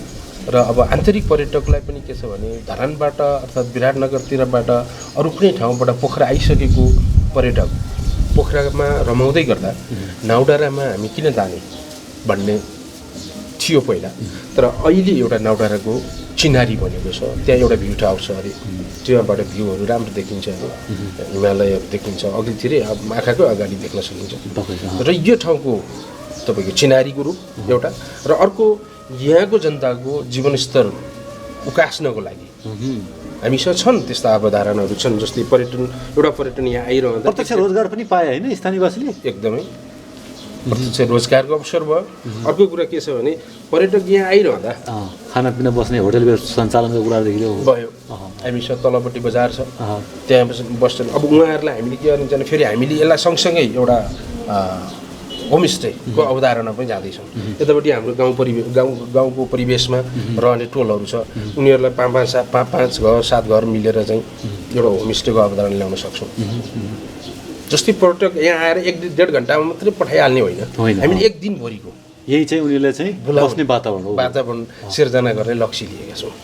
र अब आन्तरिक पर्यटकलाई पनि के छ भने धरानबाट अर्थात् विराटनगरतिरबाट अरू कुनै ठाउँबाट पोखरा आइसकेको पर्यटक पोखरामा रमाउँदै गर्दा नौडाँडामा हामी किन जाने भन्ने थियो पहिला। तर अहिले एउटा नौडाँडाको चिनारी बनेको छ, त्यहाँ एउटा भ्यू टावर छ अरे, त्यहाँबाट भ्यूहरू राम्रो देखिन्छ अरे, हिमालयहरू देखिन्छ अघितिरै आँखाकै अगाडि देख्न सकिन्छ। र यो ठाउँको तपाईँको चिनारीको रूप एउटा, र अर्को यहाँको जनताको जीवनस्तर उकास्नको लागि हामीसँग छन् त्यस्ता अवधारणाहरू छन् जस्तै एउटा पर्यटन यहाँ आइरहँदा प्रत्यक्ष रोजगार पनि पाए होइन स्थानीयवासीले एकदमै प्रत्यक्ष रोजगारको अवसर भयो। अर्को कुरा के छ भने पर्यटक यहाँ आइरहँदा खानापिना बस्ने होटल सञ्चालनको कुरादेखि भयो। हामीसँग तलपट्टि बजार छ त्यहाँ बस्छन्। अब उहाँहरूलाई हामीले के गरिन्छ भने फेरि हामीले यसलाई सँगसँगै एउटा होमस्टेको अवधारणा पनि जाँदैछौँ। यतापट्टि हाम्रो गाउँको परिवेशमा रहने टोलहरू छ, उनीहरूलाई 5 घर 7 घर मिलेर चाहिँ एउटा होमस्टेको अवधारणा ल्याउन सक्छौँ। जस्तै पर्यटक यहाँ आएर 1-1.5 घन्टामा मात्रै पठाइहाल्ने होइन, हामीले 1 दिनभरिको यही चाहिँ उनीहरूले चाहिँ बस्ने वातावरण सिर्जना गर्ने लक्ष्य लिएका छौँ।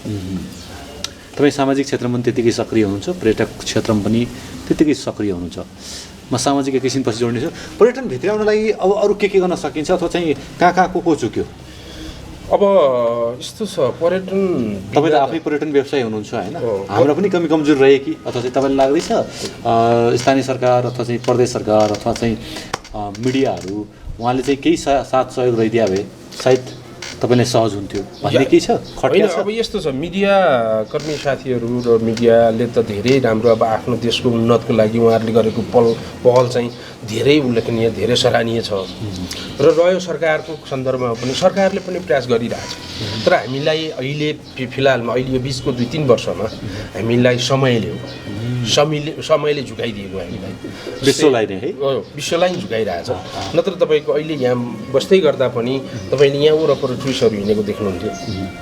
तपाईँ सामाजिक क्षेत्रमा पनि त्यतिकै सक्रिय हुनुहुन्छ, पर्यटक क्षेत्रमा पनि त्यतिकै सक्रिय हुनुहुन्छ। म सामाजिक एकैछिनपछि जोड्नेछु। पर्यटन भित्राउनलाई अब अरू के गर्न सकिन्छ अथवा चाहिँ कहाँ को चुक्यो? अब यस्तो छ पर्यटन तपाईँ त आफै पर्यटन व्यवसाय हुनुहुन्छ होइन, हाम्रो पनि कमी कमजोर रहे कि अथवा चाहिँ तपाईँलाई लाग्दैछ स्थानीय सरकार अथवा चाहिँ प्रदेश सरकार अथवा चाहिँ मिडियाहरू उहाँले चाहिँ केही साथ सहयोग रहिदिया भए सायद तपाईँलाई सहज हुन्थ्यो भन्ने केही छ? होइन अब यस्तो छ मिडिया कर्मी साथीहरू र मिडियाले त धेरै राम्रो अब आफ्नो देशको उन्नतको लागि उहाँहरूले गरेको पहल चाहिँ धेरै उल्लेखनीय धेरै सराहनीय छ र रह्यो सरकारको सन्दर्भमा पनि सरकारले पनि प्रयास गरिरहेछ। तर हामीलाई अहिले फिलहालमा अहिले यो बिचको 2-3 वर्षमा हामीलाई समयले झुकाइदिएको हामीलाई विश्वलाई नै है विश्वलाई झुकाइरहेछ। नत्र तपाईँको अहिले यहाँ बस्दै गर्दा पनि तपाईँले यहाँ वरपर टुरिस्टहरू हिँडेको देख्नुहुन्थ्यो,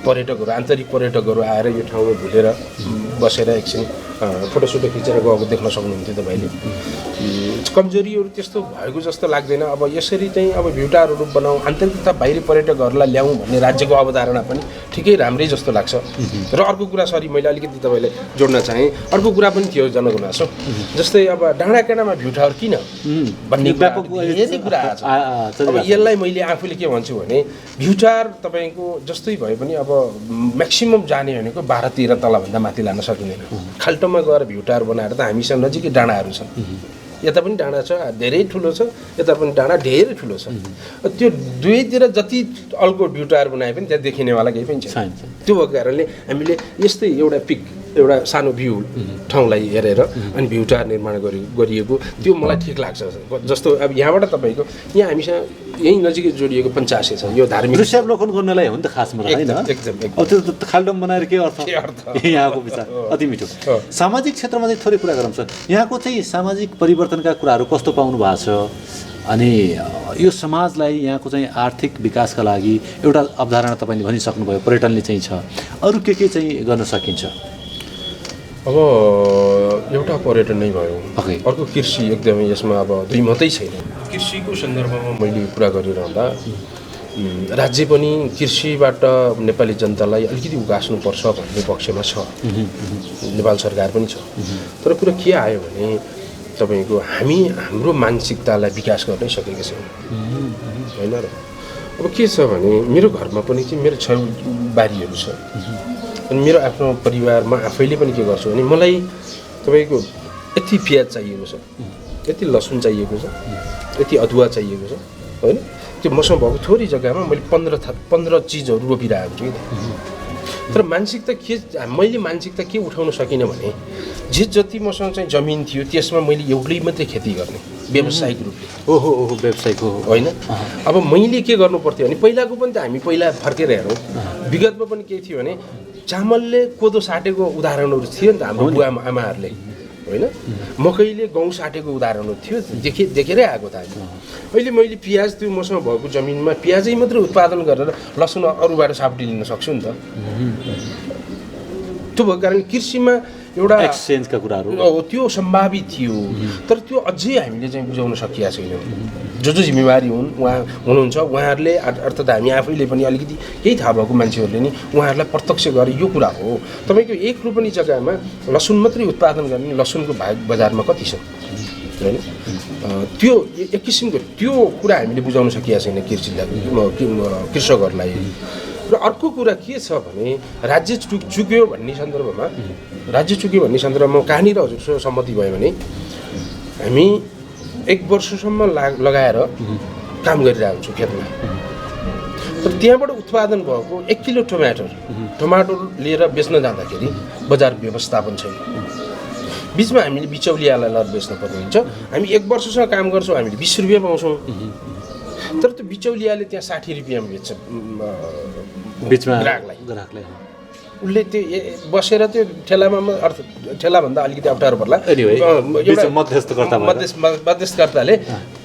पर्यटकहरू आन्तरिक पर्यटकहरू आएर यो ठाउँमा भुलेर बसेर एकछिन फोटोसोटो खिचेर गएको देख्न सक्नुहुन्थ्यो तपाईँले। कमजोरीहरू त्यस्तो भएको जस्तो लाग्दैन। अब यसरी चाहिँ अब भ्युटारहरू बनाऊ आन्तरिकता बाहिरी पर्यटकहरूलाई ल्याउँ भन्ने राज्यको अवधारणा पनि ठिकै राम्रै जस्तो लाग्छ। र अर्को कुरा सरी मैले अलिकति तपाईँलाई जोड्न चाहेँ, अर्को कुरा पनि थियो जनगुनासो जस्तै अब डाँडाकाँडामा भ्युटार किन भन्ने धेरै कुरा आएको छ। अब यसलाई मैले आफूले के भन्छु भने भ्युटार तपाईँको जस्तै भए पनि अब म्याक्सिमम जाने भनेको 12-13 तलभन्दा माथि लान सकिँदैन। खाल्टोमा गएर भ्युटार बनाएर त हामीसँग नजिकै डाँडाहरू छन्, यता पनि डाँडा छ धेरै ठुलो छ, यता पनि डाँडा धेरै ठुलो छ। त्यो दुवैतिर जति अल्को भ्युटार बनाए पनि त्यहाँ देखिनेवाला केही पनि छैन। त्यो भएको कारणले हामीले यस्तै एउटा सानो भ्यू ठाउँलाई हेरेर अनि भ्युटार निर्माण गरिएको त्यो मलाई ठिक लाग्छ। जस्तो अब यहाँबाट तपाईँको यहाँ हामीसँग यहीँ नजिकै जोडिएको पञ्चासे छ, यो धार्मिक दृश्यावलोकन गर्नलाई हो नि त खासमा होइन। अब त्यो खाल्डोम बनाएर के अर्थ यहाँको विचार अति मिठो। सामाजिक क्षेत्रमा चाहिँ थोरै कुरा गरौँ सर, यहाँको चाहिँ सामाजिक परिवर्तनका कुराहरू कस्तो पाउनु भएको छ अनि यो समाजलाई यहाँको चाहिँ आर्थिक विकासका लागि एउटा अवधारणा तपाईँले भनिसक्नुभयो पर्यटनले चाहिँ छ, अरू के चाहिँ गर्न सकिन्छ? अब एउटा पर्यटन नै भयो, अर्को कृषि एकदमै यसमा अब दुई मात्रै छैन। कृषिको सन्दर्भमा मैले कुरा गरिरहँदा राज्य पनि कृषिबाट नेपाली जनतालाई अलिकति उकास्नुपर्छ भन्ने पक्षमा छ, नेपाल सरकार पनि छ। तर कुरा के आयो भने तपाईँको हाम्रो मानसिकतालाई विकास गर्नै सकेका छैनौँ होइन र। अब के छ भने मेरो घरमा पनि चाहिँ मेरो छेउ बारीहरू छ अनि मेरो आफ्नो परिवारमा आफैले पनि के गर्छु भने मलाई तपाईँको यति प्याज चाहिएको छ, यति लसुन चाहिएको छ, यति अदुवा चाहिएको छ होइन। त्यो मसँग भएको थोरै जग्गामा मैले 15 चिजहरू रोपिरहेको छु कि। तर मैले मानसिकता के उठाउन सकिनँ भने जति मसँग चाहिँ जमिन थियो त्यसमा मैले एउटै मात्रै खेती गर्ने व्यावसायिक रूपले। ओहो व्यावसायिक हो होइन। अब मैले के गर्नु पर्थ्यो भने पहिलाको पनि त हामी पहिला फर्केर हेरौँ, विगतमा पनि के थियो भने चामलले कोदो साटेको उदाहरणहरू थियो नि त हाम्रो बुवा आमाहरूले होइन, मकैले गहुँ साटेको उदाहरणहरू थियो, देखेरै आएको त हामी। अहिले मैले प्याज त्यो मसँग भएको जमिनमा प्याजै मात्रै उत्पादन गरेर लसुन अरूबाट सापटी लिन सक्छु नि त। त्यो भएको कारण कृषिमा एउटा एक्सचेन्जका कुराहरू त्यो सम्भावित थियो, तर त्यो अझै हामीले चाहिँ बुझाउन सकिएको छैनौँ। जो जिम्मेवारी हुनुहुन्छ उहाँहरूले अर्थात् हामी आफैले पनि अलिकति केही थाहा भएको मान्छेहरूले नि उहाँहरूलाई प्रत्यक्ष गरे यो कुरा हो। तपाईँको 1 रुपैयाँ जग्गामा लसुन मात्रै उत्पादन गर्ने लसुनको बजारमा कति छ होइन। त्यो एक किसिमको त्यो कुरा हामीले बुझाउन सकिएको छैन कृषकहरूलाई। र अर्को कुरा के छ भने राज्य चुक्यो भन्ने सन्दर्भमा कहाँनिर हजुरसँग सम्मति भयो भने हामी 1 वर्षसम्म लगाएर काम गरिरहेको हुन्छौँ खेतमा। तर त्यहाँबाट उत्पादन भएको 1 किलो टमाटर लिएर बेच्न जाँदाखेरि बजार व्यवस्थापन छैन। बिचमा हामीले बिचौलियालाई लर बेच्न पर्ने हुन्छ। हामी 1 वर्षसम्म काम गर्छौँ, हामीले 20 रुपियाँ पाउँछौँ, तर त्यो बिचौलियाले त्यहाँ 60 रुपियाँमा बेच्छ बिचमा ग्राहकलाई। उसले त्यो बसेर त्यो ठेलामा अर्थात् ठेलाभन्दा अलिकति अप्ठ्यारो पर्ला, मध्यस्थकर्ताले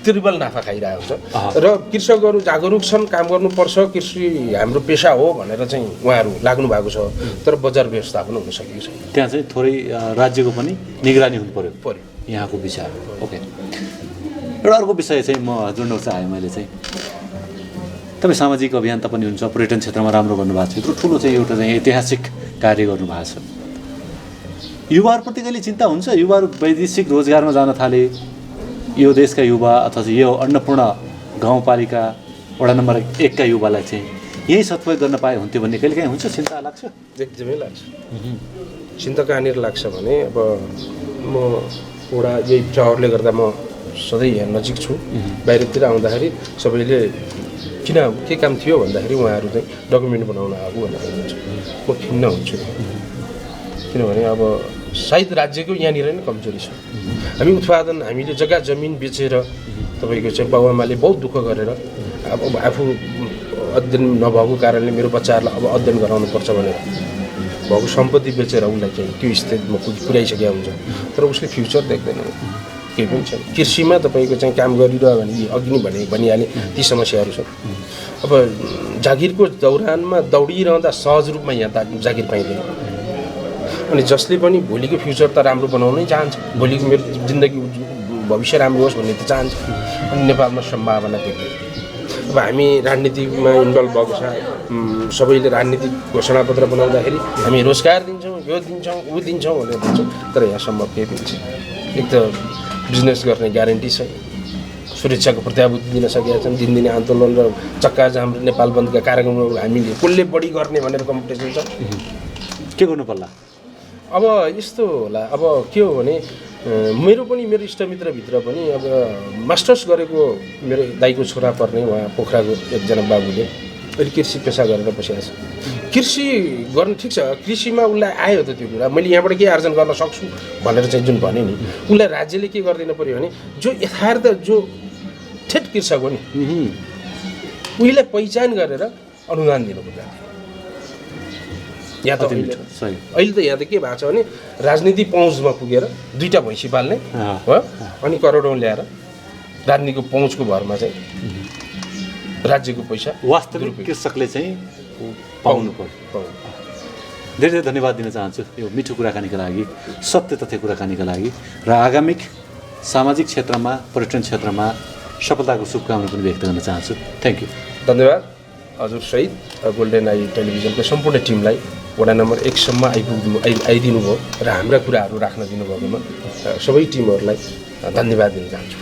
त्रिबल नाफा खाइरहेको हुन्छ। र कृषकहरू जागरुक छन्, काम गर्नुपर्छ, कृषि हाम्रो पेसा हो भनेर चाहिँ उहाँहरू लाग्नु भएको छ, तर बजार व्यवस्थापन हुन सकेको छैन। त्यहाँ चाहिँ थोरै राज्यको पनि निगरानी हुनु पर्यो यहाँको विषय। ओके, एउटा अर्को विषय चाहिँ म जोड्न चाहेँ मैले चाहिँ, तपाईँ सामाजिक अभियन्ता पनि हुन्छ, पर्यटन क्षेत्रमा राम्रो गर्नुभएको छ, यत्रो ठुलो चाहिँ एउटा चाहिँ ऐतिहासिक कार्य गर्नुभएको छ। युवाहरूप्रति कहिले चिन्ता हुन्छ? युवाहरू वैदेशिक रोजगारमा जान थाले, यो देशका युवा अथवा यो अन्नपूर्ण गाउँपालिका वडा नम्बर 1 का युवालाई चाहिँ यही सदुपयोग गर्न पाए हुन्थ्यो भन्ने कहिले काहीँ हुन्छ? चिन्ता लाग्छ? एकदमै लाग्छ। चिन्ता कहाँनिर लाग्छ भने अब म एउटा यही टावरले गर्दा म सधैँ यहाँ नजिक छु। बाहिरतिर आउँदाखेरि सबैले किन के काम थियो भन्दाखेरि उहाँहरू चाहिँ डकुमेन्ट बनाउन आएको भनेर हुन्छ। म खिन्न हुन्छु, किनभने अब सायद राज्यको यहाँनिर नै कमजोरी छ। हामी उत्पादन, हामीले जग्गा जमिन बेचेर तपाईँको चाहिँ बाबुआमाले बहुत दुःख गरेर अब आफू अध्ययन नभएको कारणले मेरो बच्चाहरूलाई अब अध्ययन गराउनुपर्छ भनेर भएको सम्पत्ति बेचेर उसलाई चाहिँ त्यो स्थितिमा पुर्याइसकेको हुन्छ, तर उसले फ्युचर देख्दैन, केही पनि छैन। कृषिमा तपाईँको चाहिँ काम गरिरह्यो भने अघि नै भनिहालेँ ती समस्याहरू छन्। अब जागिरको दौरानमा दौडिरहँदा सहज रूपमा यहाँ जागिर पाइँदैन, अनि जसले पनि भोलिको फ्युचर त राम्रो बनाउनै चाहन्छ, भोलिको मेरो जिन्दगी भविष्य राम्रो होस् भन्ने त चाहन्छ, अनि नेपालमा सम्भावना देख्दैन। अब हामी राजनीतिमा इन्भल्भ भएको छ, सबैले राजनीतिक घोषणापत्र बनाउँदाखेरि हामी रोजगार दिन्छौँ, यो दिन्छौँ, ऊ दिन्छौँ भनेर दिन्छौँ, तर यहाँसम्म केही पनि छैन। एक त बिजनेस गर्ने ग्यारेन्टी छैन, सुरक्षाको प्रत्याभूति दिन सकेका छन्। दिनदिनै आन्दोलन र चक्काजाम र नेपाल बन्दका कार्यक्रमहरू हामीले कसले बढी गर्ने भनेर कम्पिटिसन छ। के गर्नु पर्ला? अब यस्तो होला, अब के हो भने मेरो इष्टमित्रभित्र पनि अब मास्टर्स गरेको मेरो दाइको छोरा पर्ने उहाँ पोखराको एकजना बाबुले अहिले कृषि पेसा गरेर बसिरहेको छ। कृषि गर्न ठिक छ, कृषिमा उसलाई आयो त त्यो कुरा, मैले यहाँबाट के आर्जन गर्न सक्छु भनेर चाहिँ जुन भने नि, उसलाई राज्यले के गरिदिनु पऱ्यो भने जो यथार्थ जो ठेट कृषक हो नि उहीलाई पहिचान गरेर अनुदान दिनु पर्छ। यहाँ त अहिले त यहाँ त के भएको छ भने राजनीति पहुँचमा पुगेर 2टा भैँसी पाल्ने हो, अनि करोडौँ ल्याएर राजनीतिको पहुँचको भरमा चाहिँ राज्यको पैसा वास्तविक कृषकले चाहिँ पाउनु पर्यो। धेरै धेरै धन्यवाद दिन चाहन्छु यो मिठो कुराकानीका लागि, सत्य तथ्य कुराकानीका लागि, र आगामी सामाजिक क्षेत्रमा पर्यटन क्षेत्रमा सफलताको शुभकामना पनि व्यक्त गर्न चाहन्छु। Thank you. धन्यवाद हजुर सहित गोल्डन आई टेलिभिजनको सम्पूर्ण टिमलाई वडा नम्बर 1 सम्म आइदिनु भयो र हाम्रा कुराहरू राख्न दिनुभएकोमा सबै टिमहरूलाई धन्यवाद दिन चाहन्छु।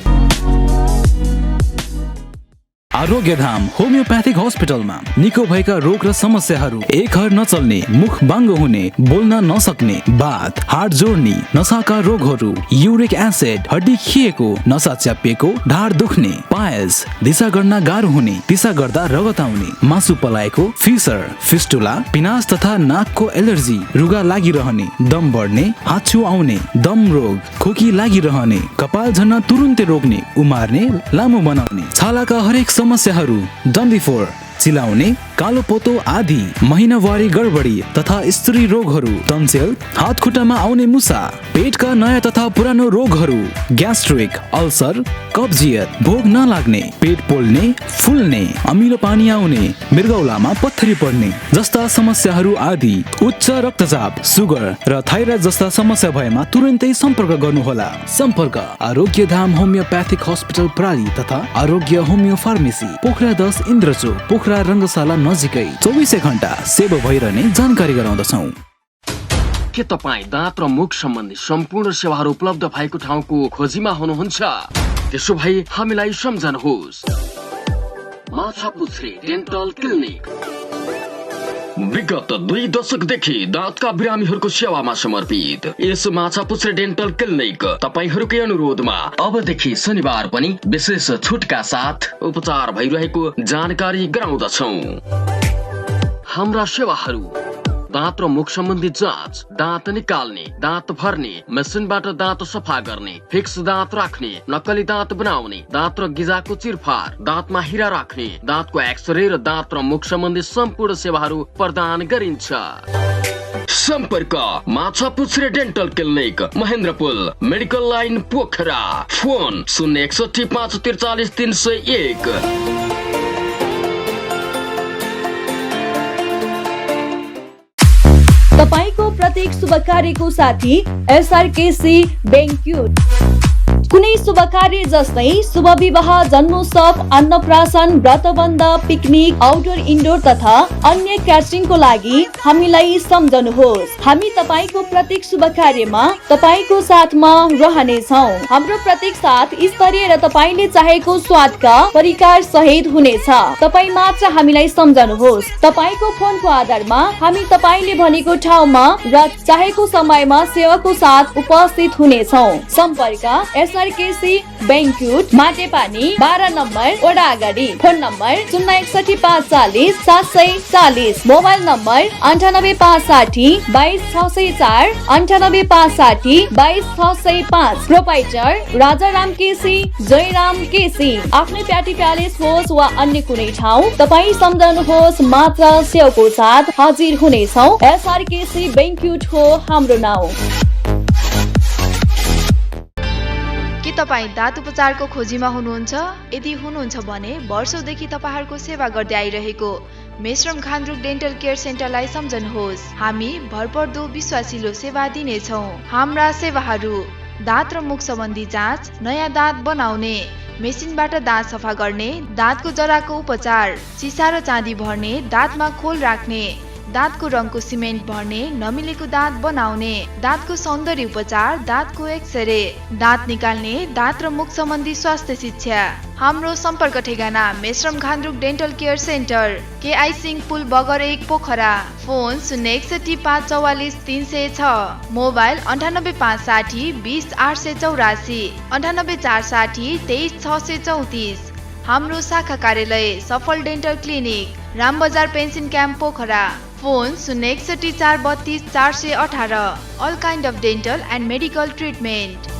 आरोग्यधाम होमियोपैथिक हस्पिटलमा निको भएका रोग र समस्याहरू, एक हर नचल्ने, मुख बाङ्गो हुने, बोल्न नसक्ने, बात, हाड जोड्ने, नसाका रोगहरू, युरिक एसिड, हड्डी खिएको, नसा च्यापिएको, ढाड दुख्ने, पायल्स, दिशा गर्न गाह्रो हुने, दिशा गर्दा रगत आउने, मासु पलाएको, फिसर, फिस्टुला, पिनास तथा नाकको एलर्जी, रुगा लागिरहने, दम बढ्ने, हाच्छू आउने, दम रोग, खोकी लागिरहने, कपाल झर्न तुरुन्तै रोक्ने, उमार्ने, लामो बनाउने, छालाका हरेक समस्याहरू, डन्डीफोर, चिलाउने, कालो पोतो आदि, महिनावारी गडबडी तथा स्त्री रोगहरू, टन्सिल, हात खुट्टामा आउने मुसा, पेटका नयाँ तथा पुरानो रोगहरू, ग्यास्ट्रिक, अल्सर, कब्जियत, भोग नलाग्ने, पेट पोल्ने, फुल्ने, अमिलो पानी आउने, मृगौलामा पत्थरी पर्ने जस्ता समस्याहरू आदि, उच्च रक्तचाप, सुगर र थाइरोइड जस्ता समस्या भएमा तुरन्तै सम्पर्क गर्नुहोला। सम्पर्क आरोग्यधाम होमियोपैथिक हस्पिटल प्राली तथा आरोग्य होमियो फार्मेसी, पोखरा 10 इन्द्रचोक, पोखरा रङ्गशाला नजिकै 24 घण्टा सेवा भइरहने जानकारी गराउँदछौँ। के तपाईँ दाँत र मुख सम्बन्धी सम्पूर्ण सेवाहरू उपलब्ध भएको ठाउँको खोजीमा हुनुहुन्छ? त्यसो भए हामीलाई सम्झनुहोस्। माछापुच्छ्रे डेन्टल क्लिनिक विगत 2 दशकदेखि दाँतका बिरामीहरूको सेवामा समर्पित यस माछापुच्छ्रे डेन्टल क्लिनिक तपाईहरूकै अनुरोधमा अबदेखि शनिबार पनि विशेष छुटका साथ उपचार भइरहेको जानकारी गराउँदछौं। हाम्रा सेवाहरू: दाँत र मुख सम्बन्धी जाँच, दाँत निकाल्ने, दाँत भर्ने, मेसिनबाट दाँत सफा गर्ने, फिक्स दाँत राख्ने, नक्कली दाँत बनाउने, दाँत र गिजाको चिरफार, दाँतमा हिरा राख्ने, दाँतको एक्सरे र दाँत र मुख सम्बन्धी सम्पूर्ण सेवाहरू प्रदान गरिन्छ। सम्पर्क Machhapuchhre dental clinic, Mahendrapul, medical line, Pokhara. Phone 061 543 301। तपाईको प्रत्येक शुभ कार्यको साथी एसआरकेसी बैंक्वेट। कुनै शुभ कार्य जस्तै शुभ विवाह, जन्मोत्सव, अन्नप्राशन, व्रतबन्ध, पिकनिक, आउटडोर इन्डोर तथा अन्य क्याटरिङको लागि हामीलाई सम्झनुहोस्। हामी तपाईको प्रत्येक शुभ कार्यमा तपाईको साथमा रहनेछौँ। हाम्रो प्रत्येक साथ स्तरीय र तपाईले चाहेको स्वादका परिकार सहित हुनेछ। तपाई मात्र हामीलाई सम्झनुहोस्। तपाईको फोनको आधारमा हामी तपाईले भनेको ठाउँमा र चाहेको समयमा सेवाको साथ उपस्थित हुनेछौँ। सम्पर्क एसआरकेसी बैंक्वेट, माटेपानी 12 नम्बर वडा अगाडि। Phone number 061 540 740। Mobile number 98 560 22 604, 98 560 22 605। Proprietor Rajaram KC, Jayaram KC. आफ्नै प्याटी प्यालेस होस् वा अन्य कुनै ठाउँ, तपाईँ सम्झनुहोस् मात्र सेवाको साथ हाजिर हुनेछौँ। एसआरकेसी बैंक्वेट हो हाम्रो नाउँ। के तपाईँ दाँत उपचारको खोजीमा हुनुहुन्छ? यदि हुनुहुन्छ भने वर्षौंदेखि तपाईहरूको सेवा गर्दै आइरहेको मेश्रम खान्द्रुक डेन्टल केयर सेन्टरलाई सम्झनुहोस्। हामी भरपर्दो विश्वासिलो सेवा दिनेछौँ। हाम्रा सेवाहरू: दाँत र मुख सम्बन्धी जाँच, नयाँ दाँत बनाउने, मेसिनबाट दाँत सफा गर्ने, दाँतको जराको उपचार, सिसा र चाँदी भर्ने, दाँतमा खोल राख्ने, दाँतको रङको सिमेन्ट भर्ने, नमिलेको दाँत बनाउने, दाँतको सौन्दर्य उपचार, दाँतको एक्सरे, दाँत निकाल्ने, दाँत र मुख सम्बन्धी स्वास्थ्य शिक्षा। हाम्रो सम्पर्क ठेगाना Meshram Khandruk dental care centre, K I Singh Pul Bagar 1, Pokhara. Phone 061 544 306। Mobile 98 560 20 884, 98 460 23 634। हाम्रो शाखा कार्यालय Safal dental clinic, Rambazar pension camp, Pokhara. Phone 061 432 418। All kind of dental and medical treatment.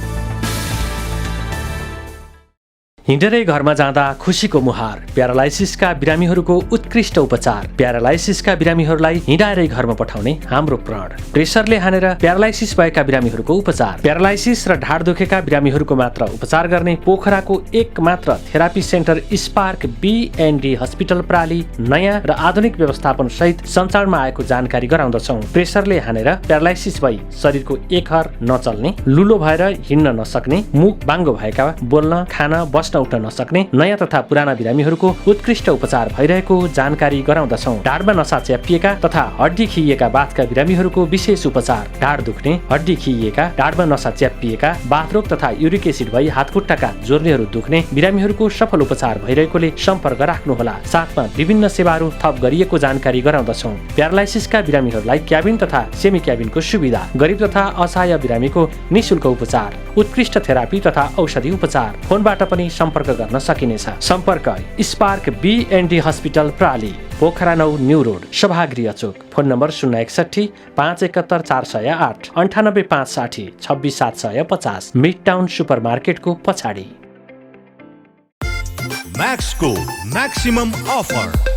हिँडेरै घरमा जाँदा खुसीको मुहार, प्यारालाइसिसका बिरामीहरूको उत्कृष्ट उपचार। प्यारालाइसिसका बिरामीहरूलाई हिँडाएरै घरमा पठाउने हाम्रो प्रण। प्रेसरले हानेर प्यारालाइसिस भएका बिरामीहरूको उपचार। प्यारालाइसिस र ढाड दुखेका बिरामीहरूको मात्र उपचार गर्ने पोखराको एक मात्र therapy centre Spark BND hospital प्राली नयाँ र आधुनिक व्यवस्थापन सहित सञ्चारमा आएको जानकारी गराउँदछौँ। प्रेसरले हानेर प्यारालाइसिस भई शरीरको एक हर नचल्ने, लुलो भएर हिँड्न नसक्ने, मुख बाङ्गो भएका, बोल्न, खान, बस्न उठ्न नसक्ने नयाँ तथा पुराना बिरामीहरूको उत्कृष्ट उपचार भइरहेको जानकारी गराउँदछौँ। ढाडमा नसा च्यापिएका तथा हड्डी खिइएका बाथका बिरामीहरूको विशेष उपचार। ढाड दुख्ने, हड्डी खिइएका, ढाडमा नसा च्यापिएका, बाथरोग तथा युरिक एसिड भई हातखुट्टाका जोर्नीहरू दुख्ने बिरामीहरूको सफल उपचार भइरहेकोले सम्पर्क राख्नुहोला। साथमा विभिन्न सेवाहरू थप गरिएको जानकारी गराउँदछौँ। प्यारालाइसिसका बिरामीहरूलाई क्याबिन तथा सेमी क्याबिनको सुविधा, गरिब तथा असहाय बिरामीको निःशुल्क उपचार, उत्कृष्ट थेरापी तथा औषधि उपचार। फोनबाट पनि सम्पर्क गर्न सकिनेछ। सम्पर्क स्पार्क बीएनडी हस्पिटल प्राली, Pokhara 9 new road, Sabhagriha Chowk. Phone number 061 571 408, 98 560 26 750। Mid town सुपरमार्केटको पछाडि। म्याक्सको म्याक्सिमम अफर।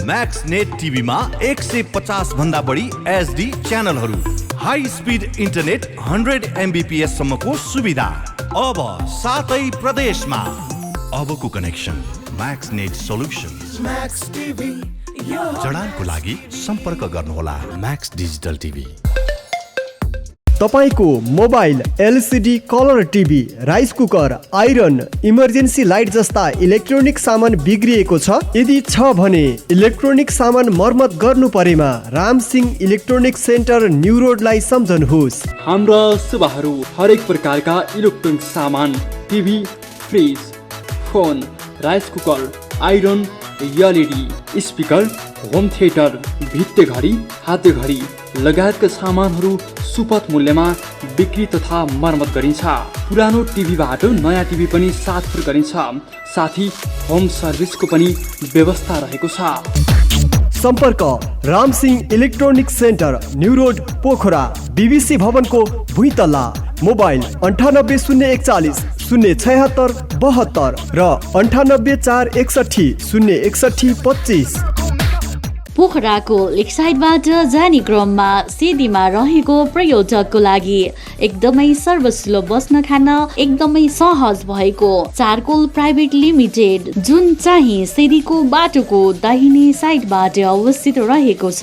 म्याक्स नेट टिभीमा 150 भन्दा बढी एचडी च्यानलहरू, हाई स्पिड इन्टरनेट 100 MBPS सम्मको सुविधा अब सातै प्रदेशमा। अबको connection Max Net solutions. Max TV जडानको लागि सम्पर्क गर्नुहोला म्याक्स डिजिटल टिभी। तपाईको mobile, LCD colour TV, rice cooker, iron, emergency light जस्ता इलेक्ट्रोनिक सामान बिग्रिएको छ? यदि छ भने इलेक्ट्रोनिक सामान मर्मत गर्नु परेमा रामसिंह इलेक्ट्रोनिक सेन्टर न्यू रोडलाई सम्झनुहोस्। हाम्रा सेवाहरू हरेक प्रकारका इलेक्ट्रोनिक सामान, TV, fridge, phone, rice cooker, iron, LED, speaker, home theatre, भित्ते घडी, हाते घडी लगायतका सामानहरू सुपथ मूल्यमा बिक्री तथा मर्मत गरिन्छ। पुरानो टिभीबाट नयाँ टिभी पनि साथफुर गरिन्छ। साथै होम सर्भिसको पनि व्यवस्था रहेको छ। सम्पर्क Ramsingh electronic centre, new road, Pokhara, BBC भवनको भुइँतल्ला। मोबाइल 980140 076 72 र 9841 061 25। पोखराको लेकसाइडबाट जाने क्रममा सिडीमा रहेको पर्यटकको लागि एकदमै सर्वसुलभ बस्न खान एकदमै सहज भएको चारकोल प्राइभेट लिमिटेड, जुन चाहिँ सिडीको बाटोको दाहिने साइडबाट अवस्थित रहेको छ।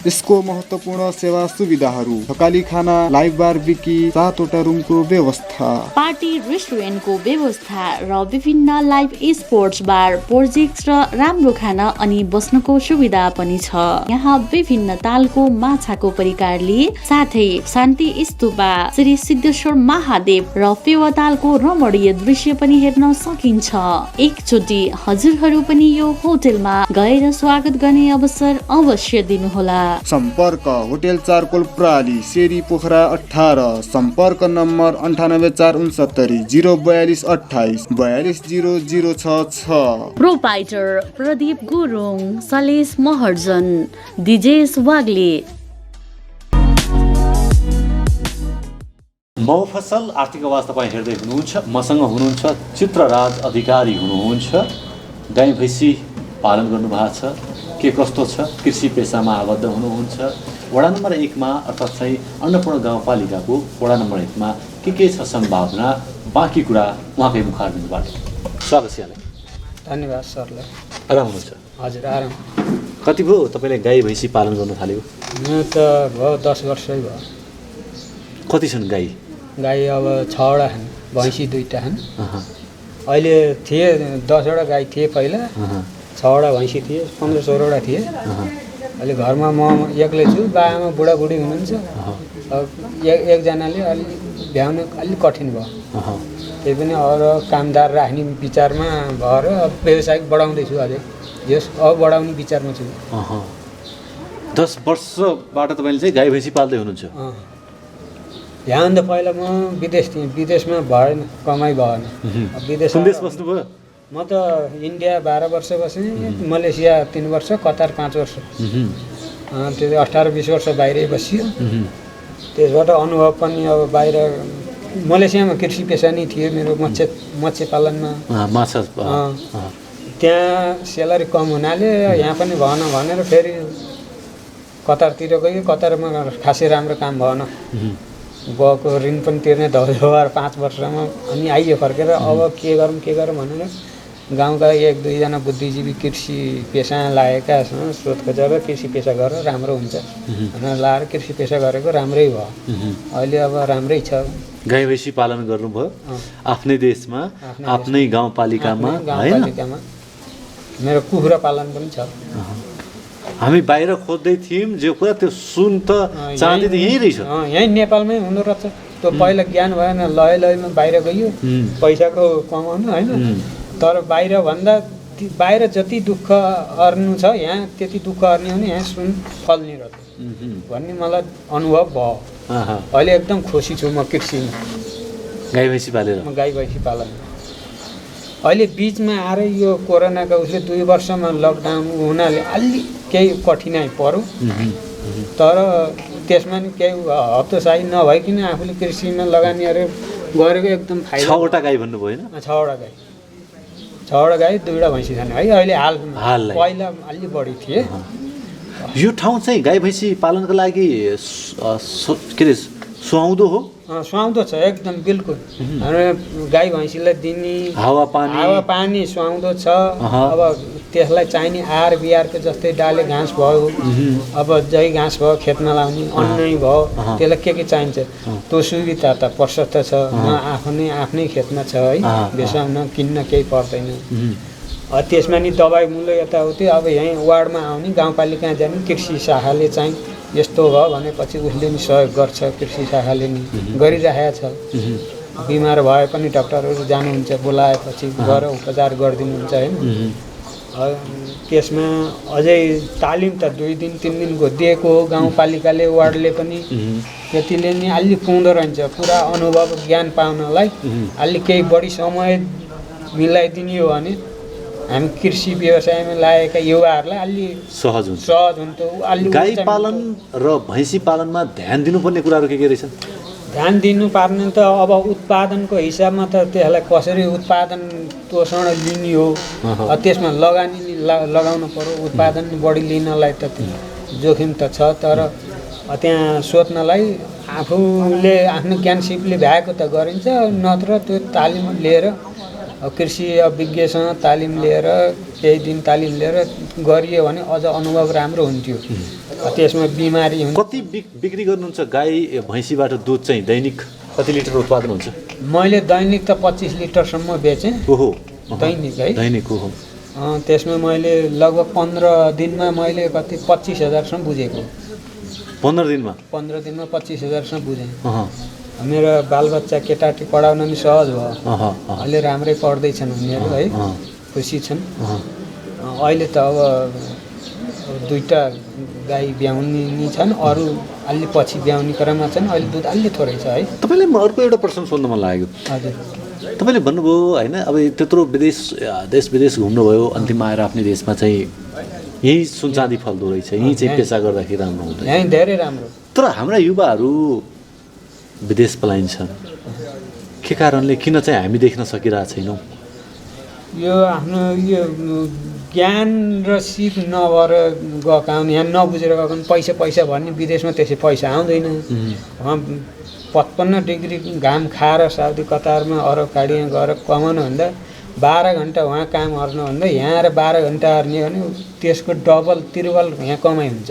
यसको महत्त्वपूर्ण सेवा सुविधाहरू: थकाली खाना, लाइभ बार विकी, 7वटा रुमको व्यवस्था, पार्टी रेस्टुरेन्टको व्यवस्था र विभिन्न लाइभ स्पोर्ट्स बार, प्रोजेक्ट र राम्रो खाना अनि बस्नको सुविधा पनि छ। यहाँ विभिन्न तालको माछाको परिकारले साथै शान्ति स्तूपा, श्री सिद्धेश्वर महादेव र फेवातालको रमणीय दृश्य पनि हेर्न सकिन्छ। एकचोटि हजुरहरू पनि यो होटलमा गएर स्वागत गर्ने अवसर अवश्य दिनुहोला। सम्पर्क होटल चारकोल प्राली, शेरी, पोखरा 18। सम्पर्क नम्बर 98469 042 28 42 006। प्रोपाइटर प्रदीप गुरुङ, सलेस महर्जन, दिजेश वाग्ले। मौफसल आर्थिक आवाज तपाईँ हेर्दै हुनुहुन्छ। मसँग हुनुहुन्छ चित्रराज अधिकारी हुनुहुन्छ। गाई भैँसी पालन गर्नुभएको छ, के कस्तो छ, कृषि पेसामा आबद्ध हुनुहुन्छ। वडा नम्बर 1 मा अर्थात् चाहिँ अन्नपूर्ण गाउँपालिकाको वडा नम्बर 1 मा के छ सम्भावना, बाँकी कुरा उहाँकै मुखारबिन्दबाट। स्वागत छ यहाँलाई। धन्यवाद सरलाई। आराम हुनुहुन्छ? हजुर आराम। कति भयो तपाईँले गाई भैँसी पालन गर्न थालेको? म त भयो 10 वर्षै भयो। कति छन् गाई? गाई अब 6वटा छन्, भैँसी 2टा छन्। अहिले थिए 10वटा गाई थिए पहिला, 6वटा भैँसी थिए, 15-16वटा थिए। अहिले घरमा म एक्लै छु, बाआमा बुढाबुढी हुनुहुन्छ। अब एकजनाले अलि भ्याउनु अलिक कठिन भयो। त्यही पनि अरू कामदार राख्ने विचारमा भएर व्यवसाय बढाउँदैछु। अझै यस अब बढाउने विचारमा छु। 10 वर्षबाट तपाईँले चाहिँ गाई भैँसी पाल्दै हुनुहुन्छ? यहाँभन्दा पहिला म विदेश थिएँ, विदेशमा भएन, कमाइ भएन। विदेश बस्नुभयो? म त इन्डिया 12 वर्ष बसेँ, मलेसिया 3 वर्ष, कतार 5 वर्ष। त्यो 18-20 वर्ष बाहिरै बसियो। त्यसबाट अनुभव पनि अब बाहिर मलेसियामा कृषि पेसा नै थियो मेरो, मत्स्य पालनमा। माछा त्यहाँ स्यालेरी कम हुनाले यहाँ पनि भएन भनेर फेरि कतारतिर गयो। कतारमा खासै राम्रो काम भएन, गएको ऋण पनि तिर्ने धौधौहार 5 वर्षमा। अनि आइयो फर्केर, अब के गरौँ भनेर गाउँका 1-2जना बुद्धिजीवी कृषि पेसा लागेका स्रोत खोजेर कृषि पेसा गरेर राम्रो हुन्छ भनेर लाएर कृषि पेसा गरेको राम्रै भयो। अहिले अब राम्रै छ। गाई भैँसी पालन गर्नुभयो आफ्नै देशमा, आफ्नै गाउँपालिकामा हैन? मेरो कुखुरा पालन पनि छ। हामी बाहिर खोज्दै थियौँ, जो कुरा त्यो सुन त चाँदी त यहीँ रहेछ। यहीँ नेपालमै हुँदो रहेछ। त्यो पहिला ज्ञान भएन, लयमा बाहिर गयो पैसाको कमाउनु होइन। तर बाहिर जति दुःख अर्नु छ यहाँ त्यति दुःख अर्ने हो भने यहाँ सुन फल्ने रहेछ भन्ने मलाई अनुभव भयो। अहिले एकदम खुसी छु म कृषिमा, गाई भैँसी पालेर। म गाई भैँसी पालन। अहिले बिचमा आएर यो कोरोनाको उसले 2 वर्षमा लकडाउन हुनाले अलि केही कठिनाइ पर्यो। तर त्यसमा नि केही हतोसाही नभइकन आफूले कृषिमा लगानी गरेको एकदम फाइदा। 6वटा गाई भन्नुभयो होइन? 6वटा गाई, 6वटा गाई, 2वटा भैँसी छन् है अहिले हाल। पहिला अलि बढी थिए। यो ठाउँ चाहिँ गाई भैँसी पालनको लागि के अरे सुहाउँदो हो? सुहाउँदो छ एकदम, बिल्कुल। गाई भैँसीलाई दिने हावापानी सुहाउँदो छ। अब त्यसलाई चाहिने आहार बिहारको जस्तै डाले घाँस भयो, अब जही घाँस भयो खेतमा लाउने, अन्नै भयो, त्यसलाई के चाहिन्छ त्यो सुविधा त प्रशस्त छ। आफ्नै खेतमा छ है, बेसाउन किन्न केही पर्दैन। त्यसमा नि दबाई मूल्य यताउति अब यहीँ वार्डमा आउने, गाउँपालिका जाने, कृषि शाखाले चाहिँ यस्तो भयो भनेपछि उसले नि सहयोग गर्छ। कृषि शाखाले नि गरिरहेको छ। बिमार भए पनि डाक्टरहरू जानुहुन्छ, बोलाएपछि गएर उपचार गरिदिनुहुन्छ होइन। त्यसमा अझै तालिम त 2 दिन 3 दिनको दिएको हो गाउँपालिकाले वार्डले पनि त्यतिले नि अलि पुग्दो रहन्छ पुरा अनुभव ज्ञान पाउनलाई अलि केही बढी समय मिलाइदिने हो भने हामी कृषि व्यवसायमा लागेका युवाहरूलाई अलि सहज हुन्थ्यो अलि गाई पालन र भैँसी पालनमा ध्यान दिनुपर्ने कुराहरू के रहेछन् ध्यान दिनुपर्ने त अब उत्पादनको हिसाबमा त त्यसलाई कसरी उत्पादन तोषण लिने हो त्यसमा लगाउनु पर्यो उत्पादन बढी लिनलाई त जोखिम त छ तर त्यहाँ सोध्नलाई आफूले आफ्नो ज्ञानसिपले भ्याएको त गरिन्छ नत्र त्यो तालिम लिएर कृषि विज्ञसँग तालिम लिएर केही दिन तालिम लिएर गरियो भने अझ अनुभव राम्रो हुन्थ्यो त्यसमा बिमारी हुन्छ कति बिक्री गर्नुहुन्छ गाई भैँसीबाट दुध चाहिँ दैनिक कति लिटर उत्पादन हुन्छ मैले दैनिक त 25 लिटरसम्म बेचेँ दैनिक है दैनिक हो त्यसमा मैले लगभग 15 दिनमा मैले कति 25,000 सम्म बुझेको 15 दिनमा 25,000 सम्म बुझेँ मेरो बालबच्चा केटाटी पढाउन पनि सहज भयो अहिले राम्रै पढ्दैछन् उनीहरू है खुसी छन् अहिले त अब 2टा गाई ब्याउनी छन् अरू अलि पछि ब्याउने क्रममा छन् अहिले दुध अलि थोरै छ है तपाईँलाई म अर्को एउटा प्रश्न सोध्न मन लागेको हजुर तपाईँले भन्नुभयो होइन अब त्यत्रो देश विदेश घुम्नुभयो अन्तिममा आएर आफ्नै देशमा चाहिँ यही सुनचाँदी फल्दो रहेछ यही चाहिँ पेसा गर्दाखेरि राम्रो हुँदैन यही धेरै राम्रो तर हाम्रा युवाहरू विदेश पलाइन्छन् के कारणले किन चाहिँ हामी देख्न सकिरहेको छैनौँ यो आफ्नो यो ज्ञान र सिप नभएर गएका हुन् यहाँ नबुझेर गएको पैसा भन्ने विदेशमा त्यसै पैसा आउँदैन 55 डिग्री घाम खाएर साउदी कतारमा अरब काडिया गएर कमाउनुभन्दा 12 घन्टा वहाँ काम गर्नुभन्दा यहाँ आएर 12 घन्टा गर्ने भने त्यसको डबल त्रिबल यहाँ कमाइ हुन्छ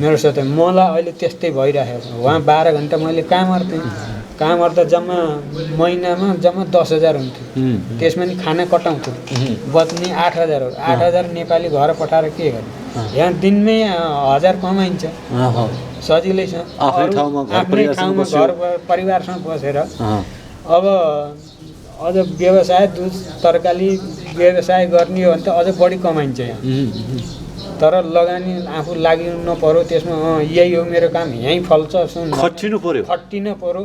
मेरो साथै मलाई अहिले त्यस्तै भइरहेको छ वहाँ 12 घन्टा मैले काम गर्दा जम्मा महिनामा जम्मा 10,000 हुन्थ्यो त्यसमा नि खाना कटाउँथ्यो बच्ने 8,000 हो 8,000 नेपाली घर पठाएर के गर्ने यहाँ दिनमै 1000 कमाइन्छ सजिलैसँग आफ्नै ठाउँमा घर परिवारसँग बसेर अब अझ व्यवसाय दूध तरकारी व्यवसाय गर्ने हो भने त अझ बढी कमाइन्छ यहाँ तर लगानी आफू लाग्नु पर्यो त्यसमा यही हो मेरो काम यहीँ फल्छ खटिनु पर्यो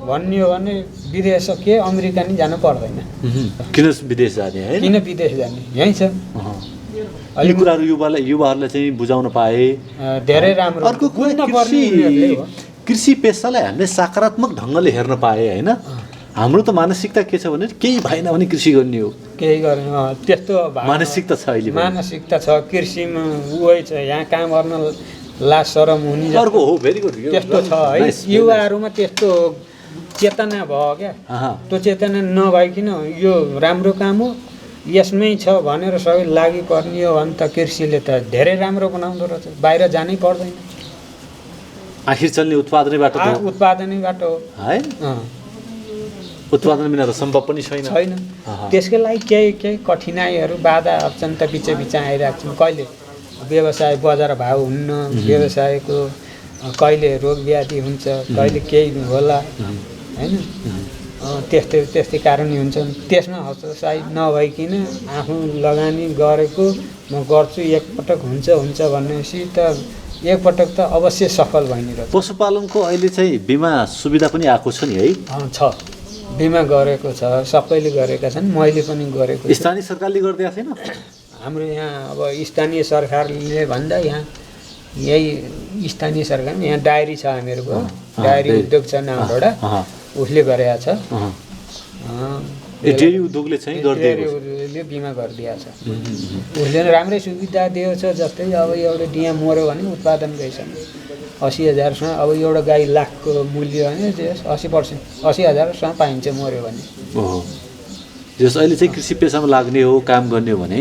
भन्ने हो भने विदेश के अमेरिका नि जानु पर्दैन किन विदेश जाने है किन विदेश जाने यहीँ छ अलि कुराहरू युवाहरूलाई चाहिँ बुझाउन पाए धेरै राम्रो अर्को कृषि पेसालाई हामीले सकारात्मक ढङ्गले हेर्न पाए होइन हाम्रो त मानसिकता के छ भने केही भएन भने कृषि गर्ने हो केही गर्ने त्यस्तो मानसिकता छ अहिले मानसिकता छ कृषिमा उही छ यहाँ काम गर्न लाज शरम हुने अर्को हो भेरी गुड त्यस्तो छ है युवाहरूमा त्यस्तो चेतना भयो क्या त्यो चेतना नभइकन यो राम्रो काम हो यसमै छ भनेर सबै लागि पर्ने हो भने त कृषिले त धेरै राम्रो बनाउँदो रहेछ बाहिर जानै पर्दैन आखिर चल्ने उत्पादनैबाट हो है उत्पादन बिना त सम्भव पनि छैन त्यसको लागि केही कठिनाइहरू बाधा अप्सन त बिच आइरहेको छन् कहिले व्यवसाय बजार भाव हुन्न व्यवसायको कहिले रोग व्याधि हुन्छ कहिले केही होला हैन त्यस्तै कारण हुन्छन् त्यसमा हतोत्साही नभइकन आफू लगानी गरेको म गर्छु एकपटक हुन्छ भनेपछि त एकपटक त अवश्य सफल भइने रहेछ पशुपालनको अहिले चाहिँ बिमा सुविधा पनि आएको छ नि है छ बिमा गरेको छ सबैले गरेका छन् मैले पनि गरेको छु स्थानीय सरकारले गरिदिएको छैन हाम्रो यहाँ अब स्थानीय सरकारले भन्दा यहाँ यही स्थानीय सरकार यहाँ डायरी छ हामीहरूको डायरी उद्योग छ नामबाट उसले गरेको छ डेरी उद्योगले चाहिँ उसले बिमा गरिदिएको छ उसले राम्रै सुविधा दिएको छ जस्तै अब एउटा डिया मऱ्यो भने उत्पादन गइसक्यो 80,000सँग अब एउटा गाई लाखको मूल्य भने 80,000सँग पाइन्छ मऱ्यो भने जस अहिले चाहिँ कृषि पेसामा लाग्ने हो काम गर्ने हो भने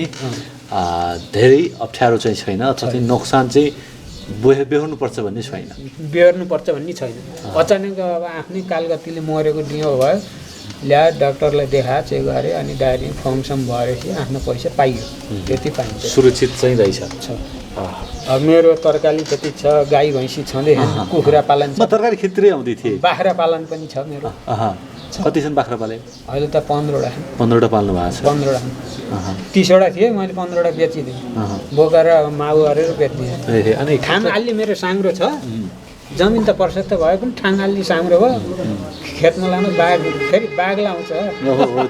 धेरै अप्ठ्यारो चाहिँ छैन अथवा चाहिँ नोक्सान चाहिँ बेहोर्नुपर्छ भन्ने छैन बेहोर्नुपर्छ भन्ने छैन अचानक अब आफ्नै कालगतिले मरेको डियो भयो ल्याएर डाक्टरलाई देखाए चेक गरे अनि डायरी फर्मसम भएपछि आफ्नो पैसा पाइयो त्यति पाइन्छ सुरक्षित चाहिँ रहेछ अब मेरो तरकारी खेती छ गाई भैँसी छँदै कुखुरा पालन छ म तरकारी खेतरै आउँदै थिएँ बाख्रा पालन पनि छ मेरो छ। कतिजना बाख्रा पाले? अहिले त 15वटा 15वटा पाल्नु भएको छ। 15वटा 30वटा थिए, मैले 15वटा बेचिदिएँ। बोकाएर माउ गरेर बेचिदिएँ। अनि ठाङ अलि मेरो साङ्ग्रो छ, जमिन त प्रशस्त भए पनि ठाङ अलि साङ्ग्रो भयो। खेतमा लानु बाघ, फेरि बाघले आउँछ।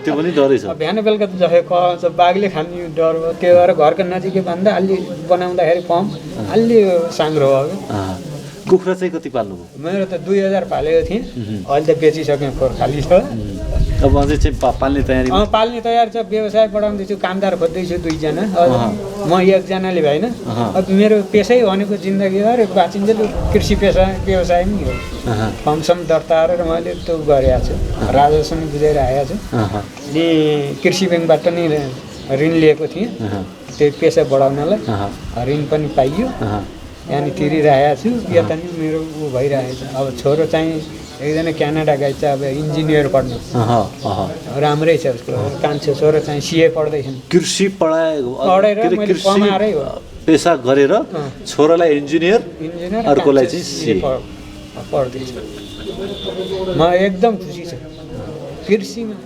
त्यो पनि डरै छ। बिहान बेलुका त जसै आउँछ, बाघले खाने डर भयो। त्यो भएर घरको नजिकै भन्दा अलि बनाउँदाखेरि फर्म अलि साङ्ग्रो भयो। कुखुरा चाहिँ कति पाल्नुभयो? मेरो त 2000 पालेको थिएँ, अहिले त बेचिसकेँ, खोर खाली छ। अब अझै चाहिँ पाल्ने तयारी? पाल्ने तयारी छ, व्यवसाय बढाउँदैछु, कामदार खोज्दैछु 2जना, म एकजनाले भएन। अब मेरो पेसै भनेको जिन्दगी अरे बाँचिन्छ कृषि पेसा व्यवसाय पनि हो। फर्मसम दर्ता गरेर मैले त्यो गरेको छु, राजस्व पनि बुझाइरहेको छु। अनि कृषि ब्याङ्कबाट नि ऋण लिएको थिएँ, त्यो पेसा बढाउनलाई ऋण पनि पाइयो, यहाँनिर तिरिरहेको छु। यता नि मेरो ऊ भइरहेको छ। अब छोरो चाहिँ एकजना क्यानाडा गएको छ, अब इन्जिनियर पढ्नु, राम्रै छ उसको। कान्छो छोरो चाहिँ सिए पढ्दैछन्। कृषि पढेर मैले कमाएरै हो, पेसा गरेर छोरालाई इन्जिनियर, अर्कोलाई चाहिँ सिए पढ्दैछ। म एकदम खुसी छु कृषिमा।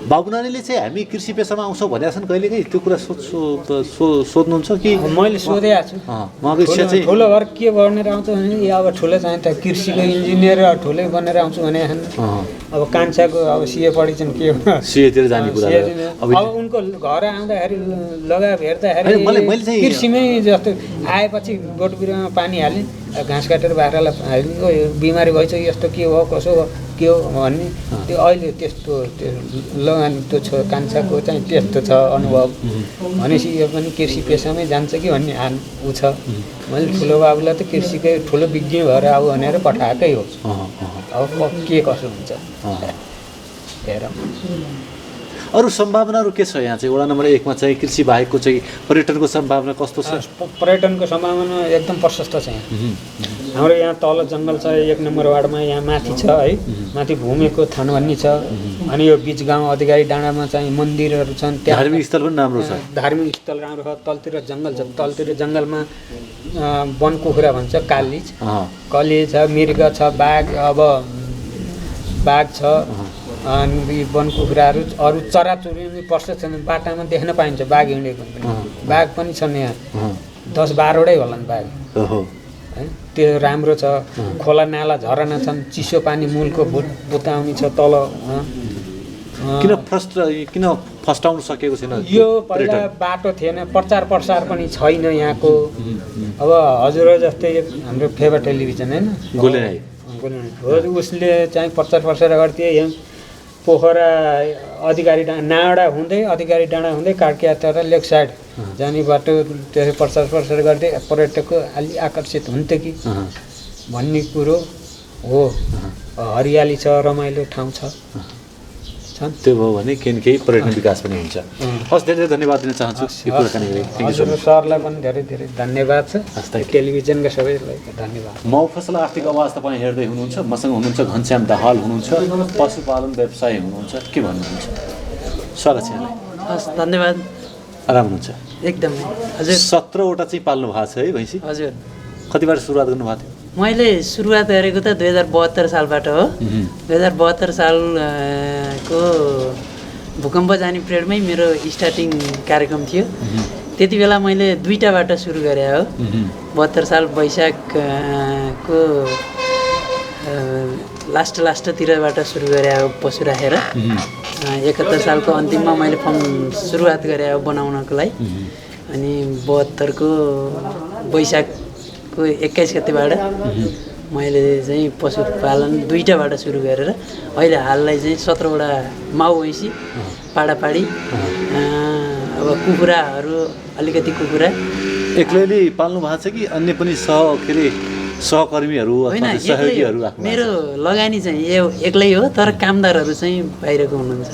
बाबु नानीले चाहिँ हामी कृषि पेसामा आउँछौँ भनेका छन् कहिलेकाहीँ, त्यो कुरा सोध्नुहुन्छ कि? मैले सोधेको छु। उहाँको इच्छा चाहिँ ठुलो भएर के बनेर आउँछ भने अब ठुलो चाहिँ त कृषिको इन्जिनियर ठुलै बनेर आउँछु भने अब कान्छाको अब सिए पढिछन्, के सिएतिर जाने कुरा। अब उनको घर आउँदाखेरि लगाएर हेर्दाखेरि कृषिमै जस्तो आएपछि बोट बिरुवामा पानी हाल्ने, घाँस काटेर बाख्रालाई हाल्ने, बिमारी भएछ यस्तो के हो कसो हो के हो भन्ने। त्यो अहिले त्यस्तो त्यो लगानी त्यो कान्छाको चाहिँ त्यस्तो छ अनुभव भनेपछि यो पनि कृषि पेसामै जान्छ कि भन्ने ऊ छ। मैले ठुलो बाबुलाई त कृषिकै ठुलो विज्ञ भएर आऊ भनेर पठाएकै हो। अब के कसो हुन्छ हेर। अरू सम्भावनाहरू के छ यहाँ चाहिँ? वडा नम्बर 1 मा चाहिँ कृषि बाहेकको चाहिँ पर्यटनको सम्भावना कस्तो छ? पर्यटनको सम्भावना एकदम प्रशस्त छ यहाँ। हाम्रो यहाँ तल जङ्गल छ 1 नम्बर वार्डमा, यहाँ माथि छ है, माथि भूमिको थान भन्ने छ। अनि यो बिच गाउँ अधिकारी डाँडामा चाहिँ मन्दिरहरू छन्, धार्मिक स्थल पनि राम्रो छ। धार्मिक स्थल राम्रो छ। तलतिर जङ्गल छ, तलतिर जङ्गलमा वन कुखुरा भन्छ, कालिज छ, मृग छ, बाघ बाघ छ। अनि वन कुखुराहरू अरू चराचुरुङ्गी प्रशस्त छन्, बाटामा देख्न पाइन्छ बाघ हिँडेको पनि। बाघ पनि छन् यहाँ 10-12वटै होलान् बाघ है। त्यो राम्रो छ। खोला नाला झरना छन्, चिसो पानी मूलको बुताउने छ तल। किन फस्टाउन सकेको छैन यो? पहिला बाटो थिएन, प्रचार प्रसार पनि छैन यहाँको। अब हजुर जस्तै हाम्रो फेबर टेलिभिजन होइन, गोलेनाई हो, उसले चाहिँ प्रचार प्रसार गर्थ्यो। यहाँ पोखरा अधिकारी डाँडा नाडा हुँदै अधिकारी डाँडा हुँदै काठकियाबाट लेक साइड जाने बाटो त्यसरी प्रचार प्रसार गर्दै पर्यटकको अलि आकर्षित हुन्थ्यो कि भन्ने कुरो हो। हरियाली छ, रमाइलो ठाउँ छ। त्यो भयो भने केही पर्यटन विकास पनि हुन्छ। हस्, धेरै धन्यवाद दिन चाहन्छु यो कुराकानी गरेँ। सरलाई पनि धेरै धेरै धन्यवाद छ, टेलिभिजनका सबैलाई धन्यवाद। मौफसल आर्थिक आवाज तपाईँ हेर्दै हुनुहुन्छ। मसँग हुनुहुन्छ घनश्याम दाहाल हुनुहुन्छ, पशुपालन व्यवसायी हुनुहुन्छ। के भन्नुहुन्छ? स्वागत छ यहाँलाई। हस्, धन्यवाद। आराम हुनुहुन्छ? एकदमै। हजुर 17वटा चाहिँ पाल्नु भएको छ है भैँसी? हजुर। कतिबाट सुरुवात गर्नुभएको थियो? मैले सुरुवात गरेको त 2072 सालबाट हो। 2072 सालको भूकम्प जाने पिरियडमै मेरो स्टार्टिङ कार्यक्रम थियो। त्यति बेला मैले 2टाबाट सुरु गरेँ हो। 72 साल वैशाखको लास्टतिरबाट सुरु गरेँ हो पशु राखेर। 71 सालको अन्तिममा मैले फर्म सुरुवात गरेँ हो बनाउनको लागि। अनि 72को वैशाखको 21 गतेबाट मैले चाहिँ पशुपालन 2टाबाट सुरु गरेर अहिले हाललाई चाहिँ 17वटा माउ भैँसी, पाडापाडी, अब कुखुराहरू अलिकति कुखुरा एक्लैले पाल्नु भएको छ कि अन्य पनि सहकर्मीहरू अथवा सहयोगीहरू राख्नु? मेरो लगानी चाहिँ एक्लै हो, तर कामदारहरू चाहिँ बाहिरको हुनुहुन्छ।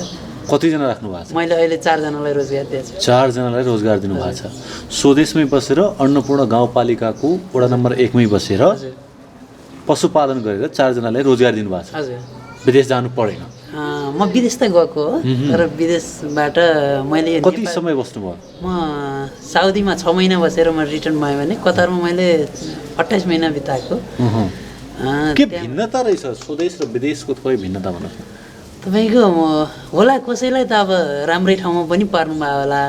कतिजना राख्नु भएको छ? मैले अहिले 4जनालाई रोजगार दिएको छु। 4जनालाई रोजगार दिनुभएको छ। स्वदेशमै बसेर अन्नपूर्ण गाउँपालिकाको वडा नम्बर 1 मै बसेर पशुपालन गरेर 4जनालाई रोजगार दिनुभएको छ। हजुर। विदेश जानु परेन? म विदेश त गएको हो, तर विदेशबाट मैले कति समय बस्नुभयो? म साउदीमा 6 महिना बसेर म रिटर्न भयो भने कतारमा मैले 28 महिना बिताएको। के भिन्नता रहेछ स्वदेश र विदेशको थोरै भिन्नता भन्नुहोस् न। तपाईँको होला कसैलाई त अब राम्रै ठाउँमा पनि पार्नुभयो होला।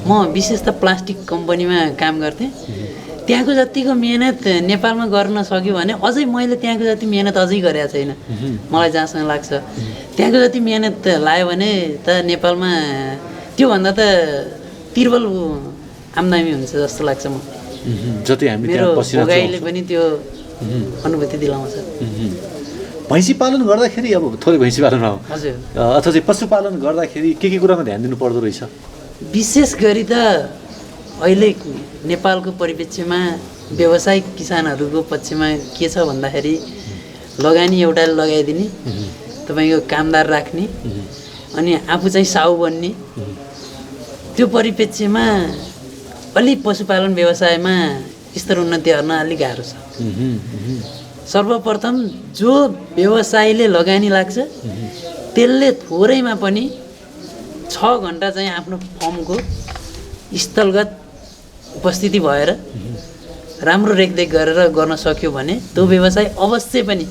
म विशेष त प्लास्टिक कम्पनीमा काम गर्थेँ। त्यहाँको जतिको मेहनत नेपालमा गर्न सक्यो भने अझै मैले त्यहाँको जति मेहनत अझै गरेको छैन मलाई जहाँसम्म लाग्छ। त्यहाँको जति मेहनत लायो भने त नेपालमा त्योभन्दा त तिर्बल आम्दानी हुन्छ जस्तो लाग्छ म। जति हामी मेरो भोगाइले पनि त्यो अनुभूति दिलाउँछ। भैँसी पालन गर्दाखेरि अब थोरै भैँसी पालन हो हजुर अथवा चाहिँ पशुपालन गर्दाखेरि के कुरामा ध्यान दिनु पर्दो रहेछ? विशेष गरी त अहिले नेपालको परिप्रेक्ष्यमा व्यावसायिक किसानहरूको पक्षमा के छ भन्दाखेरि लगानी एउटा लगाइदिने, तपाईँको कामदार राख्ने अनि आफू चाहिँ साउ बन्ने, त्यो परिप्रेक्ष्यमा अलि पशुपालन व्यवसायमा स्तर उन्नति गर्न अलिक गाह्रो छ। सर्वप्रथम जो व्यवसायले लगानी लाग्छ त्यसले थोरैमा पनि 6 घन्टा चाहिँ आफ्नो फर्मको स्थलगत उपस्थिति भएर राम्रो रेखदेख गरेर गर्न सक्यो भने त्यो व्यवसाय अवश्य पनि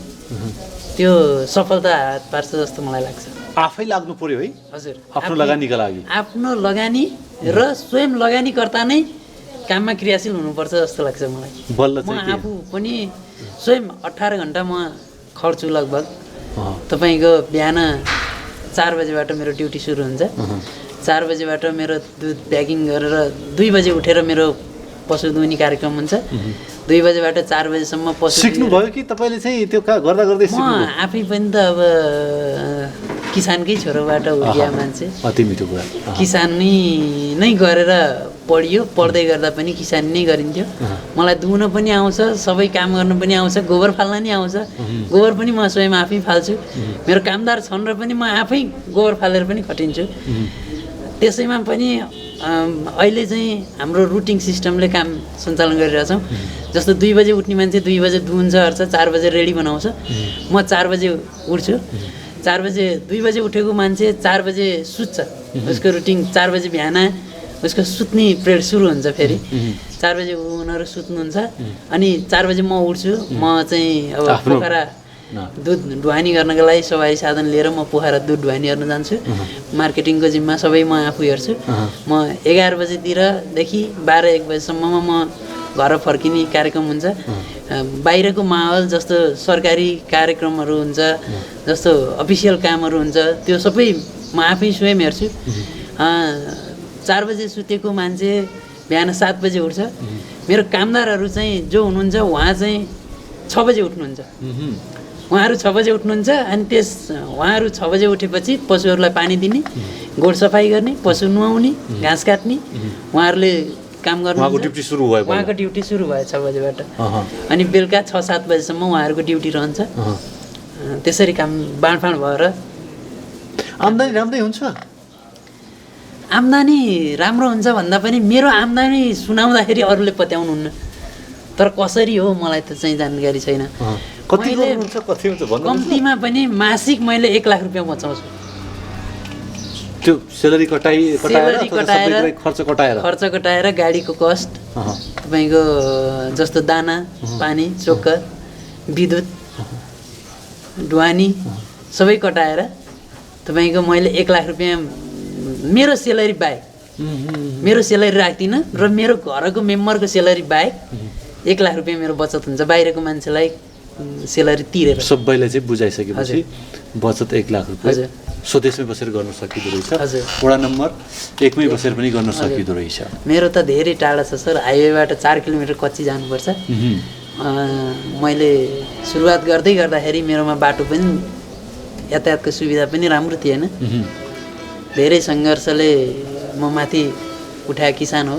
त्यो सफलता हात पार्छ जस्तो मलाई लाग्छ। आफै लाग्नु पर्यो है? हजुर आफ्नो लगानीका लागि आफ्नो लगानी र स्वयं लगानीकर्ता नै काममा क्रियाशील हुनुपर्छ जस्तो लाग्छ मलाई। म आफू पनि स्वयं 18 घन्टा म खट्छु लगभग। तपाईँको बिहान 4 बजेबाट मेरो ड्युटी सुरु हुन्छ। 4 बजेबाट मेरो दुध प्याकिङ गरेर 2 बजे उठेर मेरो पशु दुहुनी कार्यक्रम हुन्छ। 2 बजेबाट 4 बजेसम्म पशु सिक्नुभयो कि तपाईँले चाहिँ त्यो गर्दा गर्दै म आफै पनि त अब किसानकै छोरोबाट हुर्किया मान्छे। अति मिठो कुरा। किसानी नै गरेर पढियो, पढ्दै गर्दा पनि किसानी नै गरिन्थ्यो। मलाई दुहुन पनि आउँछ, सबै काम गर्न पनि आउँछ, गोबर फाल्न नि आउँछ। गोबर पनि म स्वयं आफै फाल्छु। मेरो कामदार छन् र पनि म आफै गोबर फालेर पनि खटिन्छु। त्यसैमा पनि अहिले चाहिँ हाम्रो रुटिङ सिस्टमले काम सञ्चालन गरिरहेछौँ। जस्तो 2 बजे उठ्ने मान्छे 2 बजे दुहुन्छ अर्छ, 4 बजे रेडी बनाउँछ। म 4 बजे उठ्छु। 4 बजे 2 बजे उठेको मान्छे 4 बजे सुत्छ। उसको रुटिन 4 बजे बिहान उसको सुत्ने पिरियड सुरु हुन्छ। फेरि 4 बजे उनीहरू सुत्नुहुन्छ अनि 4 बजे म उठ्छु। म चाहिँ अब पोखरा दुध ढुवानी गर्नको लागि सवारी साधन लिएर म पोखरा दुध ढुवानी गर्न जान्छु। मार्केटिङको जिम्मा सबै म आफू हेर्छु। म 11 बजेतिरदेखि 12-1 बजेसम्ममा म घर फर्किने कार्यक्रम हुन्छ। बाहिरको माहौल जस्तो सरकारी कार्यक्रमहरू हुन्छ, जस्तो अफिसियल कामहरू हुन्छ, त्यो सबै म आफै स्वयं हेर्छु। 4 बजे सुतेको मान्छे बिहान 7 बजे उठ्छ। मेरो कामदारहरू चाहिँ जो हुनुहुन्छ उहाँ चाहिँ 6 बजे उठ्नुहुन्छ। उहाँहरू 6 बजे उठ्नुहुन्छ अनि उहाँहरू 6 बजे उठेपछि पशुहरूलाई पानी दिने, गोड सफाइ गर्ने, पशु नुहाउने, घाँस काट्ने उहाँहरूले काम गर्नु। उहाँको ड्युटी सुरु भयो। उहाँको ड्युटी सुरु भयो 6 बजेबाट। अनि बेलुका 6-7 बजेसम्म उहाँहरूको ड्युटी रहन्छ। त्यसरी काम बाँडफाँड भएर आम्दानी राम्रै हुन्छ। आम्दानी राम्रो हुन्छ भन्दा पनि मेरो आम्दानी सुनाउँदाखेरि अरूले पत्याउनुहुन्न। तर कसरी हो मलाई त चाहिँ जानकारी छैन। कम्तीमा पनि मासिक मैले 1 लाख रुपियाँ बचाउँछु। त्यो सेलरी कटाएर खर्च कटाएर गाडीको कस्ट, तपाईँको जस्तो दाना पानी चोकर विद्युत ढुवानी सबै कटाएर तपाईँको मैले 1 लाख रुपियाँ मेरो सेलरी बाहेक, मेरो सेलरी राख्दिनँ र मेरो घरको मेम्बरको सेलरी बाहेक 1 लाख रुपियाँ मेरो बचत हुन्छ। बाहिरको मान्छेलाई सेलरी तिरेर सबैलाई चाहिँ बुझाइसकेपछि बचत 1 लाख रुपियाँ स्वदेशमै बसेर गर्न सकिँदो रहेछ। वडा नम्बर 1 मै बसेर पनि गर्न सकिँदो रहेछ। मेरो त धेरै टाढा छ सर, हाइवेबाट 4 किलोमिटर कच्ची जानुपर्छ। मैले सुरुवात गर्दै गर्दाखेरि मेरोमा बाटो पनि यातायातको सुविधा पनि राम्रो थिएन। धेरै सङ्घर्षले म माथि उठाएको किसान हो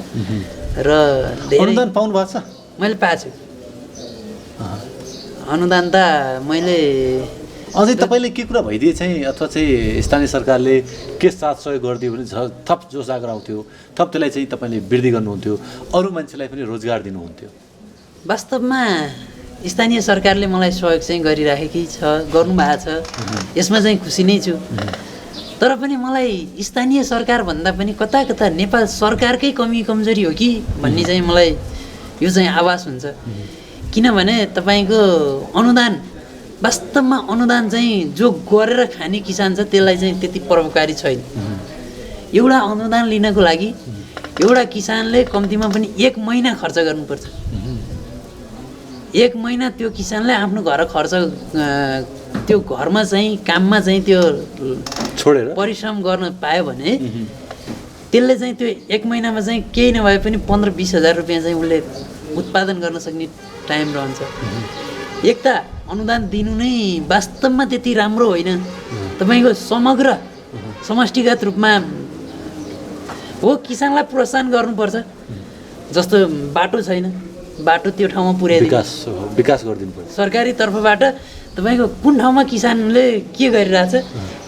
र धेरै अनुदान पाउनु भएको छ? मैले पाएको छु अनुदान त। मैले अझै तपाईँले के कुरा भइदिए चाहिँ अथवा चाहिँ स्थानीय सरकारले के साथ सहयोग गरिदियो भने थप जोस जागर आउँथ्यो, थप त्यसलाई चाहिँ तपाईँले वृद्धि गर्नुहुन्थ्यो, अरू मान्छेलाई पनि रोजगार दिनुहुन्थ्यो? वास्तवमा स्थानीय सरकारले मलाई सहयोग चाहिँ गरिराखेकै छ, गर्नुभएको छ। यसमा चाहिँ खुसी नै छु। तर पनि मलाई स्थानीय सरकार भन्दा पनि कता कता नेपाल सरकारकै कमी कमजोरी हो कि भन्ने चाहिँ मलाई यो चाहिँ आभास हुन्छ। किनभने तपाईँको अनुदान वास्तवमा अनुदान चाहिँ जो गरेर खाने किसान छ त्यसलाई चाहिँ त्यति प्रभावकारी छैन। एउटा अनुदान लिनको लागि एउटा किसानले कम्तीमा पनि 1 महिना खर्च गर्नुपर्छ। 1 महिना त्यो किसानले आफ्नो घर खर्च त्यो घरमा चाहिँ काममा चाहिँ त्यो छोडेर परिश्रम गर्न पायो भने त्यसले चाहिँ त्यो 1 महिनामा चाहिँ केही नभए पनि 15-20 हजार रुपियाँ चाहिँ उसले उत्पादन गर्न सक्ने टाइम रहन्छ। एक त अनुदान दिनु नै वास्तवमा त्यति राम्रो होइन। तपाईँको समग्र समष्टिगत रूपमा हो किसानलाई प्रोत्साहन गर्नुपर्छ। जस्तो बाटो छैन, बाटो त्यो ठाउँमा पुर्याइदिनु, विकास गरिदिनु पर्छ। सरकारी तर्फबाट तपाईँको कुन ठाउँमा किसानले के गरिरहेछ,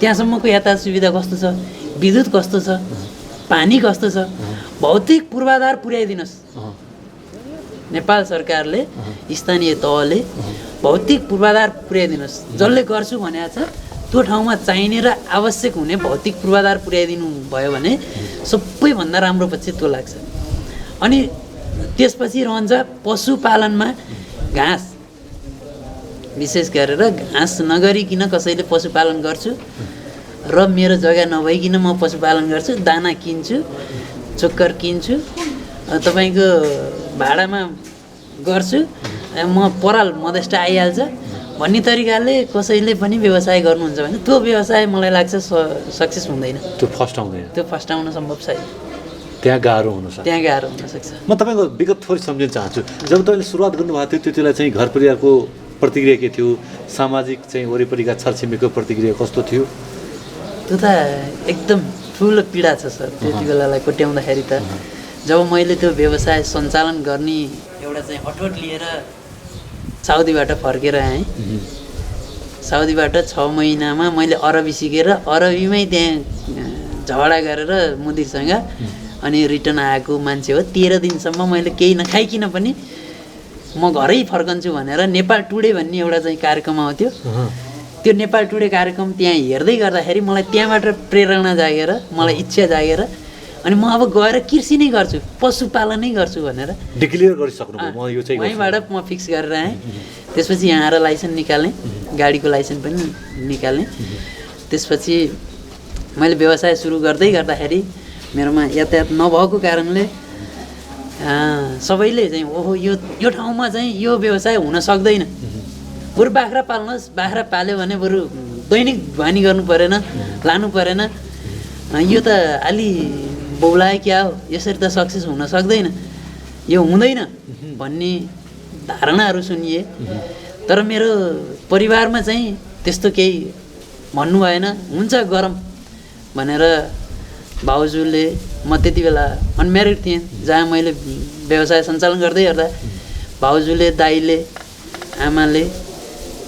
त्यहाँसम्मको यातायात सुविधा कस्तो छ, विद्युत कस्तो छ, पानी कस्तो छ, भौतिक पूर्वाधार पुर्याइदिनुहोस्। नेपाल सरकारले स्थानीय तहले भौतिक पूर्वाधार पुर्याइदिनुहोस्। जसले गर्छु भनेको छ त्यो ठाउँमा चाहिने र आवश्यक हुने भौतिक पूर्वाधार पुर्याइदिनु भयो भने सबैभन्दा राम्रो पक्ष त्यो लाग्छ। अनि त्यसपछि रहन्छ पशुपालनमा घाँस। विशेष गरेर घाँस नगरिकन कसैले पशुपालन गर्छु र मेरो जग्गा नभइकन म पशुपालन गर्छु, दाना किन्छु, चोक्कर किन्छु, तपाईँको भाडामा गर्छु, म पराल मधेस्ट आइहाल्छ भन्ने तरिकाले कसैले पनि व्यवसाय गर्नुहुन्छ भने त्यो व्यवसाय मलाई लाग्छ सक्सेस हुँदैन। त्यो फस्टाउँदैन, त्यो फस्टाउन सम्भव छैन। त्यहाँ गाह्रो हुनसक्छ। त्यहाँ गाह्रो हुनसक्छ। म तपाईँको विगत थोरै सम्झिन चाहन्छु। जब तपाईँले सुरुवात गर्नुभएको थियो त्यतिबेला चाहिँ घर परिवारको प्रतिक्रिया के थियो, सामाजिक चाहिँ वरिपरिका छरछिमेकीको प्रतिक्रिया कस्तो थियो? त्यो त एकदम ठुलो पीडा छ सर। त्यति बेलालाई कोट्याउँदाखेरि त जब मैले त्यो व्यवसाय सञ्चालन गर्ने एउटा चाहिँ अठोट लिएर साउदीबाट फर्केर आएँ, साउदीबाट 6 महिनामा मैले अरबी सिकेर अरबीमै त्यहाँ झगडा गरेर मुदिरसँग अनि रिटर्न आएको मान्छे हो। 13 दिनसम्म मैले केही नखाइकन पनि म घरै फर्कन्छु भनेर नेपाल टुडे भन्ने एउटा चाहिँ कार्यक्रम आउँथ्यो। त्यो नेपाल टुडे कार्यक्रम त्यहाँ हेर्दै गर्दाखेरि मलाई त्यहाँबाट प्रेरणा जागेर, मलाई इच्छा जागेर अनि म अब गएर कृषि नै गर्छु, पशुपालन नै गर्छु भनेर डिक्लेयर गरिसक्नुभयो म यो चाहिँ वहीँबाट म फिक्स गरेर आएँ। त्यसपछि यहाँ आएर लाइसेन्स निकालेँ, गाडीको लाइसेन्स पनि निकालेँ। त्यसपछि मैले व्यवसाय सुरु गर्दै गर्दाखेरि मेरोमा यातायात नभएको कारणले सबैले चाहिँ ओहो यो ठाउँमा चाहिँ यो व्यवसाय हुन सक्दैन, बरु बाख्रा पाल्नुहोस्, बाख्रा पाल्यो भने बरु दैनिक ढुवानी गर्नु परेन, लानु परेन, यो त अलि बौलाए क्या हो, यसरी त सक्सेस हुन सक्दैन, यो हुँदैन भन्ने धारणाहरू सुनिए। तर मेरो परिवारमा चाहिँ त्यस्तो केही भन्नु भएन, हुन्छ गरम भनेर भाउजूले, म त्यति बेला अनम्यारिड थिएँ, जहाँ मैले व्यवसाय सञ्चालन गर्दै गर्दा भाउजूले, दाइले, आमाले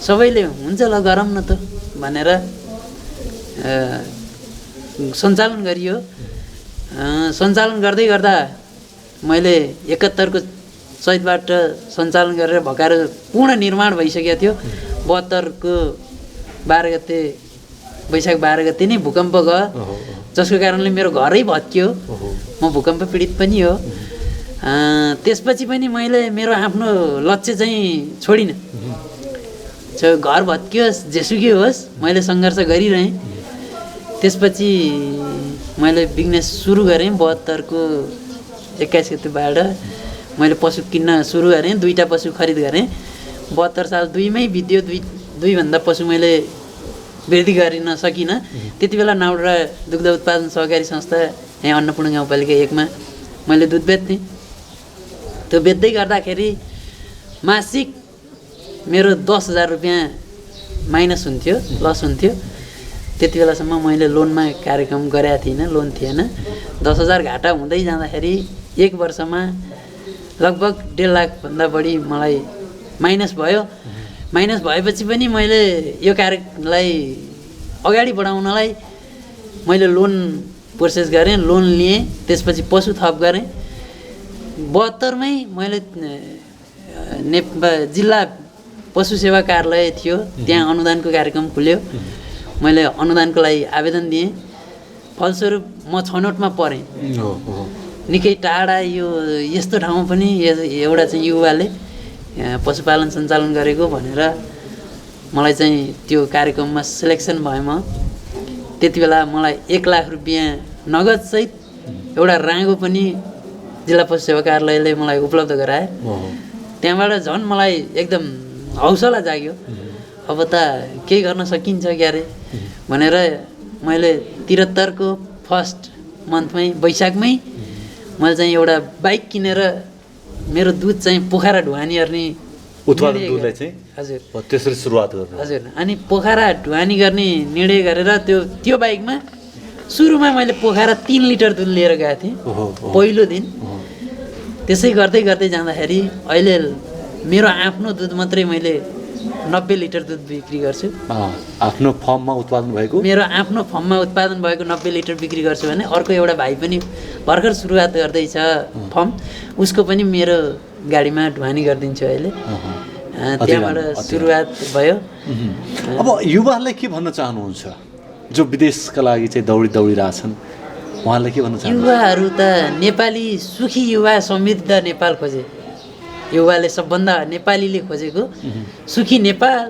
सबैले हुन्छ ल गरम न त भनेर सञ्चालन गरियो। सञ्चालन गर्दै गर्दा मैले 71 को चैतबाट सञ्चालन गरेर भकाएर पूर्ण निर्माण भइसकेको थियो। 72 को 12 गते वैशाख 12 गते नै भूकम्प गयो, जसको कारणले मेरो घरै भत्कियो। म भूकम्प पीडित पनि हो। त्यसपछि पनि मैले मेरो आफ्नो लक्ष्य चाहिँ छोडिनँ। घर भत्कियोस् जेसुकै होस् मैले सङ्घर्ष गरिरहेँ। त्यसपछि मैले बिजनेस सुरु गरेँ। 72 को 21 गतेबाट मैले पशु किन्न सुरु गरेँ, 2टा पशु खरिद गरेँ। 72 साल 2 मै बित्यो। 2 भन्दा पशु मैले वृद्धि गरिन सकिनँ। त्यति बेला नाउडा दुग्ध उत्पादन सहकारी संस्था यहाँ अन्नपूर्ण गाउँपालिका 1 मा मैले दुध बेच्थेँ। त्यो बेच्दै गर्दाखेरि मासिक मेरो 10,000 रुपियाँ माइनस हुन्थ्यो, लस हुन्थ्यो। त्यति बेलासम्म मैले लोनमा कार्यक्रम गरेका थिइनँ, लोन थिएन। 10,000 घाटा हुँदै जाँदाखेरि 1 वर्षमा लगभग 1.5 लाखभन्दा बढी मलाई माइनस भयो। माइनस भएपछि पनि मैले यो कार्यलाई अगाडि बढाउनलाई मैले लोन प्रोसेस गरेँ, लोन लिएँ। त्यसपछि पशु थप गरेँ। 72 मै मैले जिल्ला पशु सेवा कार्यालय थियो, त्यहाँ अनुदानको कार्यक्रम खुल्यो। मैले अनुदानको लागि आवेदन दिएँ। फलस्वरूप म छनौटमा परेँ। निकै टाढा यो यस्तो ठाउँमा पनि एउटा चाहिँ युवाले पशुपालन सञ्चालन गरेको भनेर मलाई चाहिँ त्यो कार्यक्रममा सिलेक्सन भए म त्यति बेला मलाई 1 लाख रुपियाँ नगदसहित एउटा राँगो पनि जिल्ला पशु सेवा कार्यालयले मलाई उपलब्ध गराए। त्यहाँबाट झन् मलाई एकदम हौसला जाग्यो, अब त केही गर्न सकिन्छ क्यारे भनेर मैले 73 को फर्स्ट मन्थमै वैशाखमै मैले चाहिँ एउटा बाइक किनेर मेरो दुध चाहिँ पोखरा ढुवानी गर्ने उत्पादन दुधलाई चाहिँ हजुर त्यसरी सुरुवात गर्नु। हजुर अनि पोखरा ढुवानी गर्ने निर्णय गरेर त्यो बाइकमा सुरुमा मैले पोखरा 3 लिटर दुध लिएर गएको थिएँ पहिलो दिन। त्यसै गर्दै गर्दै जाँदाखेरि अहिले मेरो आफ्नो दुध मात्रै मैले 90 लिटर दुध बिक्री गर्छु। आफ्नो फर्ममा उत्पादन भएको मेरो आफ्नो फर्ममा उत्पादन भएको 90 लिटर बिक्री गर्छु भने अर्को एउटा भाइ पनि भर्खर सुरुवात गर्दैछ फर्म, उसको पनि मेरो गाडीमा ढुवानी गरिदिन्छु अहिले। त्यहाँबाट सुरुवात भयो। अब युवाहरूलाई के भन्न चाहनुहुन्छ जो विदेशका लागि चाहिँ दौडिरहेछन्, उहाँलाई के भन्न चाहनुहुन्छ? युवाहरू त नेपाली सुखी युवा समृद्ध नेपाल खोजे। युवाले सबभन्दा नेपालीले खोजेको सुखी नेपाल,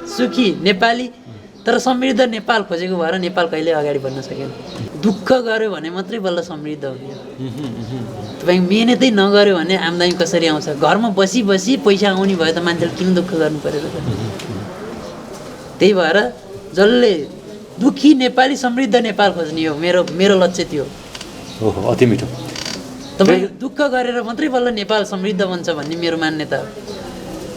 सुखी नेपाली तर समृद्ध नेपाल खोजेको भएर नेपाल कहिले अगाडि बढ्न सकेन। दुःख गर्यो भने मात्रै बल्ल समृद्ध हुने। तपाईँ मेहनतै नगर्यो भने आम्दानी कसरी आउँछ? घरमा बसी बसी पैसा आउने भयो त मान्छेले किन दुःख गर्नु पर्यो त? त्यही भएर जसले दुःखी नेपाली समृद्ध नेपाल खोज्ने हो मेरो लक्ष्य त्यो। ओहो अति मिठो। तपाईँ दुःख गरेर मात्रै बल्ल नेपाल समृद्ध बन्छ भन्ने मेरो मान्यता हो।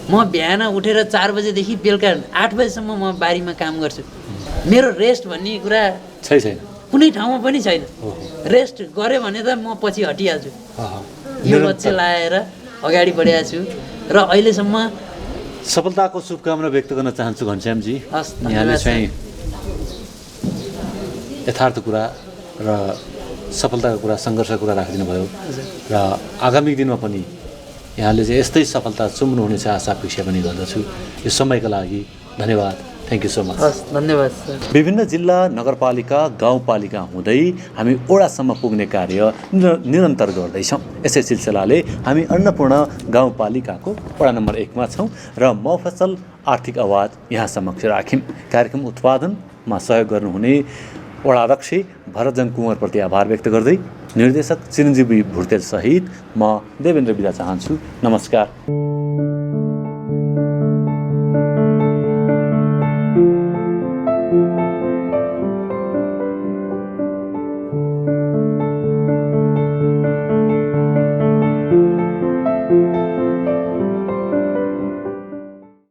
म बिहान उठेर 4 बजेदेखि बेलुका 8 बजेसम्म म बारीमा काम गर्छु। मेरो रेस्ट भन्ने कुरा छैन, कुनै ठाउँमा पनि छैन। रेस्ट गऱ्यो भने त म पछि हटिहाल्छु। यो लक्ष्य लाएर अगाडि बढेको छु र अहिलेसम्म सफलताको शुभकामना व्यक्त गर्न चाहन्छु घनश्यामजी। यहाँले चाहिँ यथार्थ कुरा र सफलताको कुरा, सङ्घर्षको कुरा राखिदिनु भयो र आगामी दिनमा पनि यहाँले चाहिँ यस्तै सफलता चुम्नुहुनेछ आशा अपेक्षा पनि गर्दछु। यो समयका लागि धन्यवाद। Thank you so much. धन्यवाद सर। विभिन्न जिल्ला, नगरपालिका, गाउँपालिका हुँदै हामी ओडासम्म पुग्ने कार्य निरन्तर गर्दैछौँ। यसै सिलसिलाले हामी अन्नपूर्ण गाउँपालिकाको वडा नम्बर 1 मा छौँ र मफसल आर्थिक आवाज यहाँ समक्ष राख्यौँ। कार्यक्रम उत्पादनमा सहयोग गर्नुहुने वडा अध्यक्ष भरतजन कुँवरप्रति आभार व्यक्त गर्दै निर्देशक चिरञ्जीवी भुर्तेल सहित म देवेन्द्र बिदा चाहन्छु। नमस्कार।